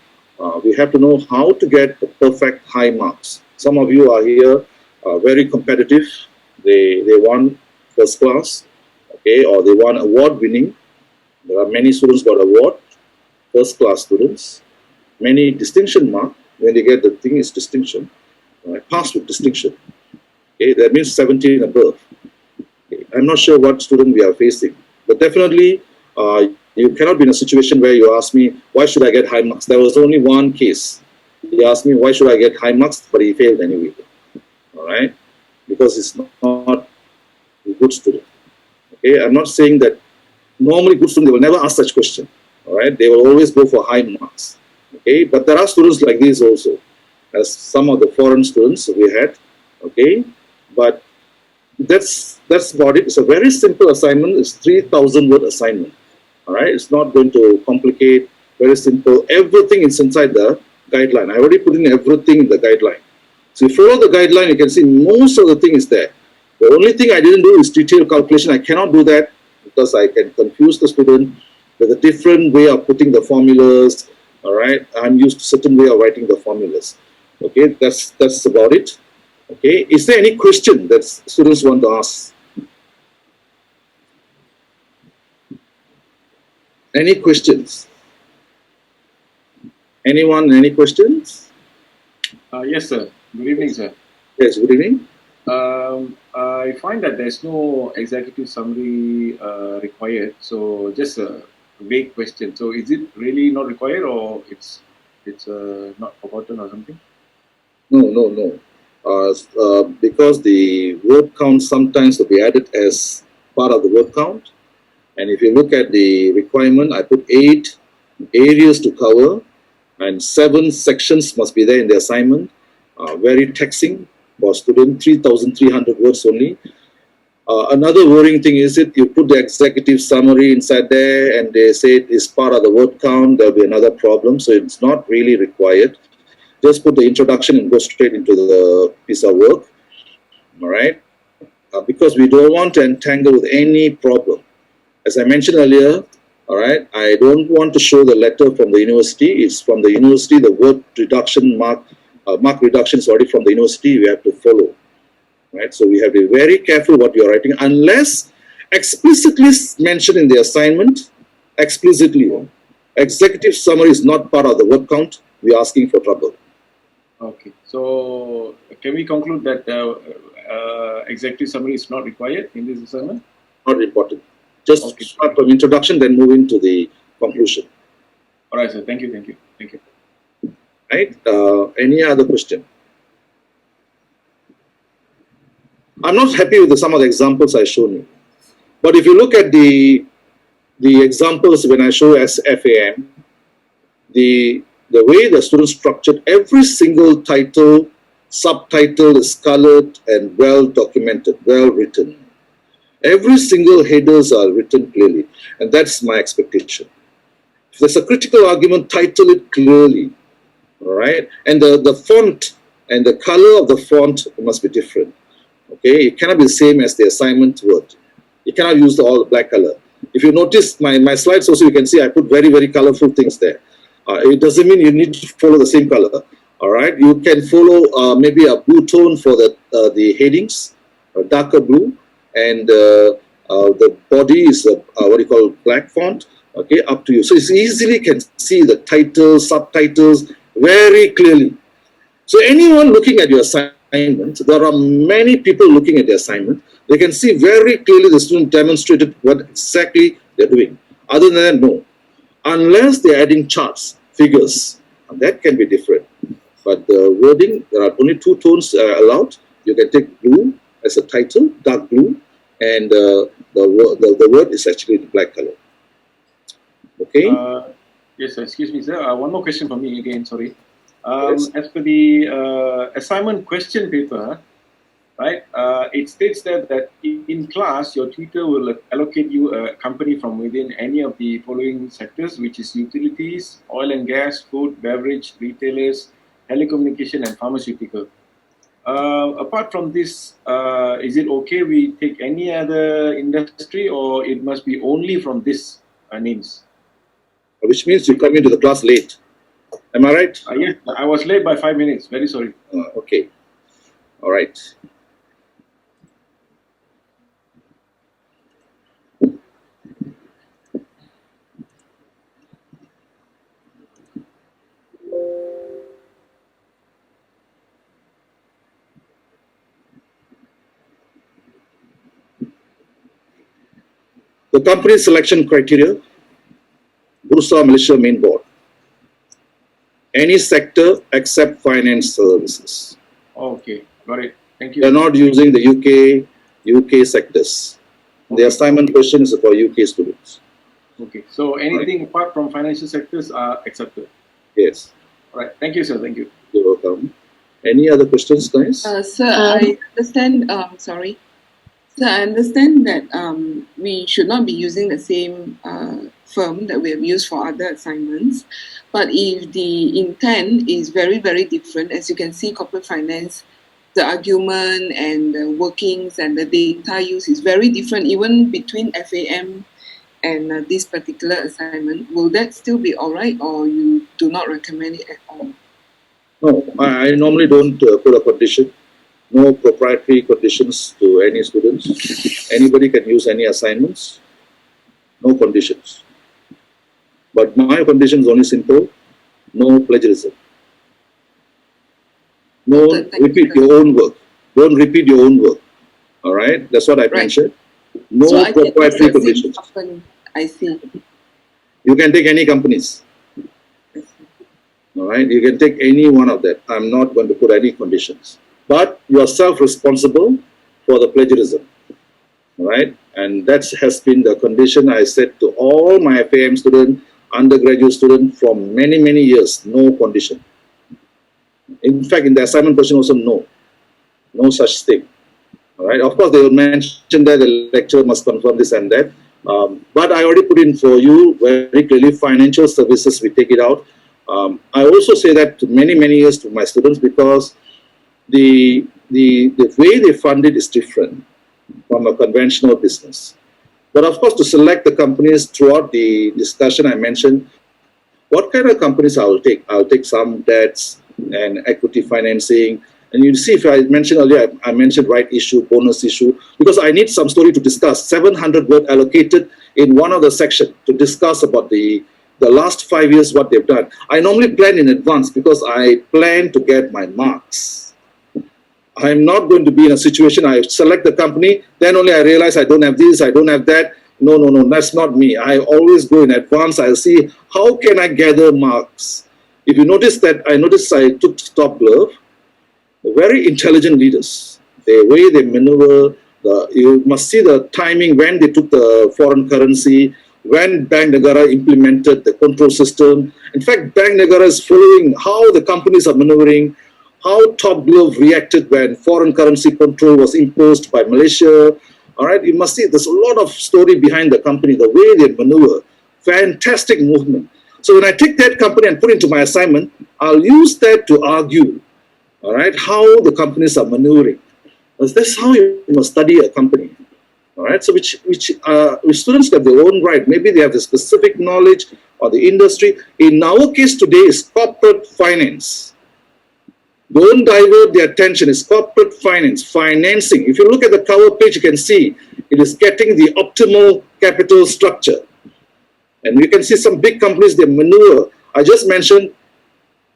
B: how to get the perfect high marks. Some of you are here very competitive. They won first class, okay, or they won award winning. There are many students got award, first class students. Many distinction mark. When they get the thing is distinction, pass with distinction. Okay, that means 70 and above. Okay, I'm not sure what student we are facing, but definitely you cannot be in a situation where you ask me, why should I get high marks? There was only one case. He asked me, why should I get high marks? But he failed anyway. All right, because he's not a good student. Okay, I'm not saying that normally good students, they will never ask such question. All right, they will always go for high marks. Okay, but there are students like this also, as some of the foreign students we had. Okay, but that's about it. It's a very simple assignment. It's 3,000 word assignment. All right, it's not going to complicate. Very simple. Everything is inside the guideline. I already put in everything in the guideline. So if you follow the guideline, you can see most of the thing is there. The only thing I didn't do is detailed calculation. I cannot do that because I can confuse the student with a different way of putting the formulas. All right, I'm used to a certain way of writing the formulas. Okay, that's about it. Okay, is there any question that students want to ask? Any questions? Anyone, any questions?
G: Yes, sir. Good evening, sir.
B: Yes, good evening.
G: I find that there's no executive summary required, so just a vague question. So is it really not required, or it's not forgotten or something?
B: No. Because the word count sometimes will be added as part of the word count. And if you look at the requirement, I put 8 areas to cover and 7 sections must be there in the assignment. Very taxing for student, 3,300 words only. Another worrying thing is you put the executive summary inside there and they say it is part of the word count, there'll be another problem. So it's not really required. Just put the introduction and go straight into the piece of work. All right. Because we don't want to entangle with any problem. As I mentioned earlier, all right, I don't want to show the letter from the university. It's from the university, the word reduction mark reduction is already from the university, we have to follow. Right? So we have to be very careful what you're writing, unless explicitly mentioned in the assignment, explicitly. Executive summary is not part of the word count, we're asking for trouble.
G: Okay, so can we conclude that executive summary is not required in this assignment?
B: Not important. Just start from introduction, then move into the conclusion.
G: All right, sir. Thank you.
B: Right? Any other question? I'm not happy with some of the examples I've shown you. But if you look at the examples when I show as FAM, the way the students structured, every single title, subtitle is colored and well documented, well written. Every single headers are written clearly, and that's my expectation. If there's a critical argument, title it clearly, all right? And the font and the color of the font must be different, okay? It cannot be the same as the assignment word. You cannot use all the black color. If you notice my slides also, you can see I put very, very colorful things there. It doesn't mean you need to follow the same color, all right? You can follow maybe a blue tone for the headings, a darker blue, and the body is what you call black font, okay, up to you. So you easily can see the titles, subtitles very clearly. So anyone looking at your assignment, there are many people looking at the assignment, they can see very clearly the student demonstrated what exactly they're doing. Other than that, no. Unless they're adding charts, figures, that can be different. But the wording, there are only 2 tones allowed. You can take blue as a title, dark blue, and the word is actually the black color. Okay?
G: Yes, excuse me, sir. One more question for me again, sorry.
B: Yes.
G: As per the assignment question paper, right, it states that in class, your tutor will allocate you a company from within any of the following sectors, which is utilities, oil and gas, food, beverage, retailers, telecommunication, and pharmaceutical. Apart from this, is it okay we take any other industry, or it must be only from this names?
B: Which means you come into the class late. Am I right?
G: Yes, I was late by 5 minutes. Very sorry.
B: Okay. All right. The company selection criteria, Bursa Malaysia Main Board. Any sector except finance services.
G: Okay, got it. Thank you.
B: They're not using the UK sectors. The assignment question is for UK students.
G: Okay, so anything apart from financial sectors are accepted.
B: Yes.
G: All right, thank you, sir. Thank you.
B: You're welcome. Any other questions, guys?
F: Sir, I understand, sorry. Sir, I understand that we should not be using the same firm that we have used for other assignments. But if the intent is very, very different, as you can see, corporate finance, the argument and the workings and the data use is very different, even between FAM and this particular assignment. Will that still be all right, or you do not recommend it at all?
B: No, I normally don't put a condition. No proprietary conditions to any students. Anybody can use any assignments. No conditions. But my condition is only simple. No plagiarism. No repeat your own work. Don't repeat your own work. All right? That's what I mentioned. No
F: so
B: proprietary conditions.
F: I see.
B: You can take any companies. All right, you can take any one of that. I'm not going to put any conditions, but you are self-responsible for the plagiarism. All right, and that has been the condition I set to all my FAM students, undergraduate students from many, many years. No condition. In fact, in the assignment question also, no such thing. All right, of course, they will mention that the lecturer must confirm this and that. But I already put in for you very clearly, financial services, we take it out. I also say that to many, many years to my students because the way they fund it is different from a conventional business. But of course, to select the companies throughout the discussion, I mentioned what kind of companies I will take. I'll take some debts and equity financing. And you see, if I mentioned earlier, I mentioned right issue, bonus issue, because I need some story to discuss. 700 word allocated in one of the sections to discuss about the last 5 years, what they've done. I normally plan in advance because I plan to get my marks. I'm not going to be in a situation, I select the company, then only I realize I don't have this, I don't have that. No, that's not me. I always go in advance. I'll see how can I gather marks. If you notice that, I took Top Glove, very intelligent leaders. The way they maneuver, you must see the timing when they took the foreign currency, when Bank Negara implemented the control system. In fact, Bank Negara is following how the companies are maneuvering, how Top Glove reacted when foreign currency control was imposed by Malaysia. All right, you must see there's a lot of story behind the company, the way they maneuver, fantastic movement. So when I take that company and put it into my assignment, I'll use that to argue, all right, how the companies are maneuvering. That's how you must study a company. All right, so which students have their own right. Maybe they have the specific knowledge or the industry. In our case today is corporate finance. Don't divert the attention. It's corporate finance, financing. If you look at the cover page, you can see it is getting the optimal capital structure. And you can see some big companies, they maneuver. I just mentioned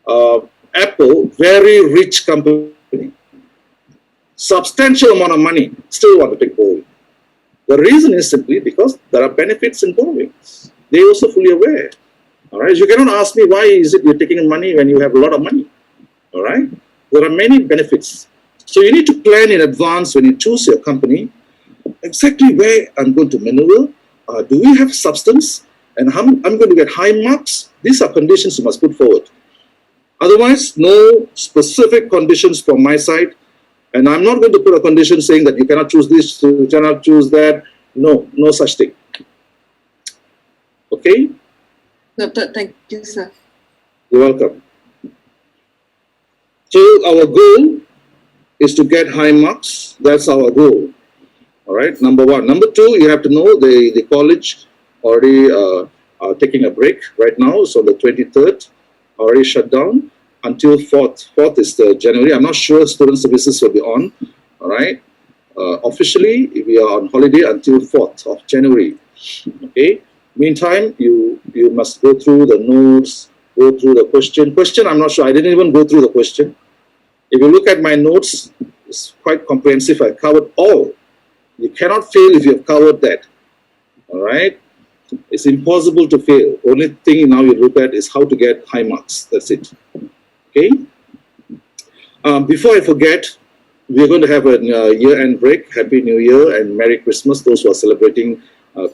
B: Apple, very rich company. Substantial amount of money, still want to take borrowing. The reason is simply because there are benefits in borrowings. They're also fully aware. All right, you cannot ask me why is it you're taking money when you have a lot of money. All right, there are many benefits. So you need to plan in advance when you choose your company, exactly where I'm going to maneuver. Do we have substance? And I'm going to get high marks. These are conditions you must put forward. Otherwise, no specific conditions from my side. And I'm not going to put a condition saying that you cannot choose this, you cannot choose that. No such thing. Okay?
F: Noted. Thank you, sir.
B: You're welcome. So our goal is to get high marks. That's our goal. All right, number one. Number two, you have to know the college already are taking a break right now. So the 23rd already shut down until 4th. 4th is the January. I'm not sure student services will be on. All right. Officially, we are on holiday until 4th of January. Okay. Meantime, you must go through the notes, go through the question. Question, I'm not sure. I didn't even go through the question. If you look at my notes, it's quite comprehensive. I covered all. You cannot fail if you have covered that. All right? It's impossible to fail. Only thing now you look at is how to get high marks. That's it. Okay? Before I forget, we're going to have a year-end break. Happy New Year and Merry Christmas, those who are celebrating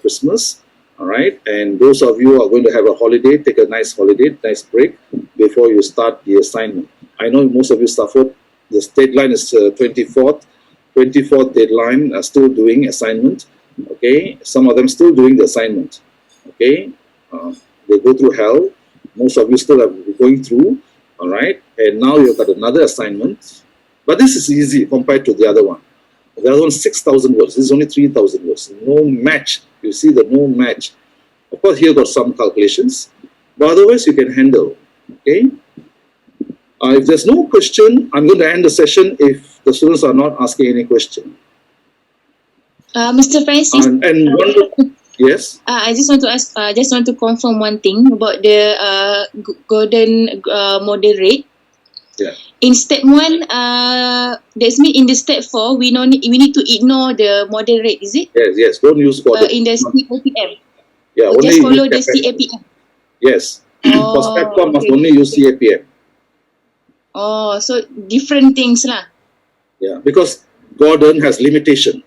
B: Christmas. All right? And those of you who are going to have a holiday, take a nice holiday, nice break before you start the assignment. I know most of you suffered. The deadline is 24th. 24th deadline are still doing assignment. Okay, some of them still doing the assignment. Okay, they go through hell. Most of you still are going through. All right, and now you've got another assignment. But this is easy compared to the other one. The other one 6,000 words. This is only 3,000 words. No match. You see the no match. Of course, here got some calculations, but otherwise you can handle. Okay. If there's no question, I'm going to end the session if the students are not asking any question.
A: Mr. Francis,
B: And one more, yes?
A: I just want to ask, just want to confirm one thing about the golden model rate.
B: Yeah.
A: In step 1, that's mean in the step 4, we need to ignore the model rate, is it?
B: Yes. Don't use for
A: in the CAPM.
B: Yeah,
A: Or
B: only
A: just follow
B: use
A: the
B: CAPM.
A: CAPM.
B: Yes. For step 1, must
A: okay.
B: only use CAPM.
A: Oh, so different things lah.
B: Yeah, because Gordon has limitation.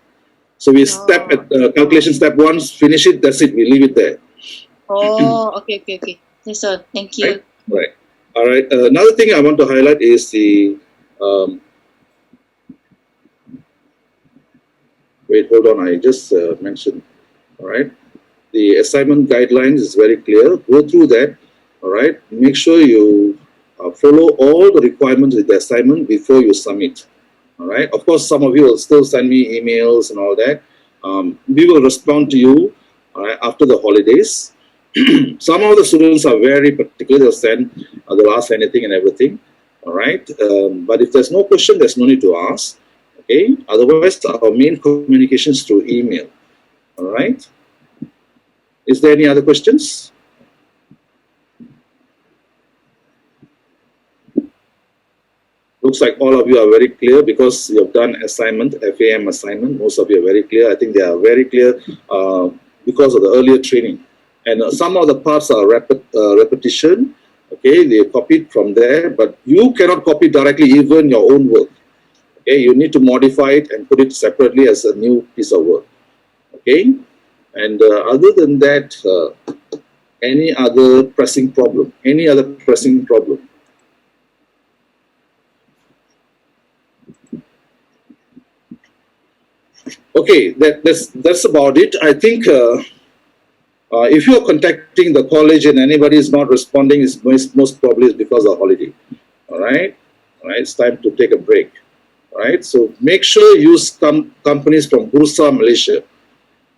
B: So we step at calculation step 1, finish it, that's it, we leave it there.
A: Oh, okay. That's all. Thank you.
B: Right. All right. Another thing I want to highlight is the wait, hold on. I just mentioned. All right. The assignment guidelines is very clear. Go through that. All right. Make sure you follow all the requirements with the assignment before you submit. All right. Of course, some of you will still send me emails and all that. We will respond to you after the holidays. Some of the students are very particular. They'll send, they'll ask anything and everything. All right. But if there's no question, there's no need to ask. Okay. Otherwise, our main communication is through email. All right. Is there any other questions? Looks like all of you are very clear because you have done assignment, FAM assignment. Most of you are very clear. I think they are very clear because of the earlier training. And some of the parts are repetition. Okay, they copied from there, but you cannot copy directly even your own work. Okay, you need to modify it and put it separately as a new piece of work. Okay, and other than that, any other pressing problem? Any other pressing problem? Okay, that's about it. I think if you're contacting the college and anybody is not responding, it's most probably is because of holiday. All right, it's time to take a break. All right, so make sure you use companies from Bursa Malaysia.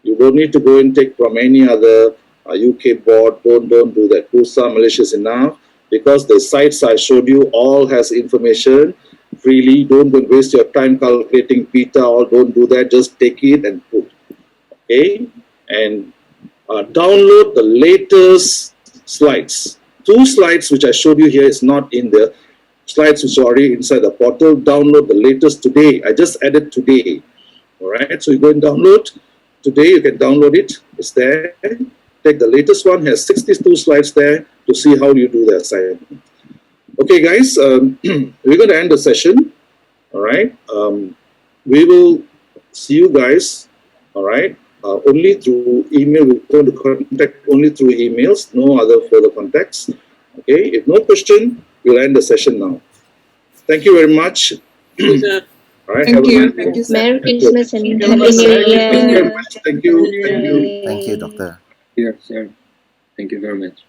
B: You don't need to go and take from any other UK board. Don't do that. Bursa Malaysia is enough because the sites I showed you all has information freely. Don't waste your time calculating beta or don't do that. Just take it and put. Okay, and download the latest slides. 2 slides which I showed you here is not in the slides which are already inside the portal. Download the latest today. I just added today. All right, so you go and download. Today you can download it. It's there. Take the latest one. Has 62 slides there to see how you do the assignment. Okay, guys, we're going to end the session. All right. We will see you guys. All right. Only through email. We're going to contact only through emails. No other further contacts. Okay. If no question, we'll end the session now. Thank you very much. All right.
F: Thank you.
B: Nice
F: Thank you, sir.
H: Merry Christmas and
F: Thank you.
H: Happy New
B: Thank you very
H: Year.
B: much. Thank you. Thank you.
I: Thank you, Doctor.
G: Yes, sir. Thank you very much.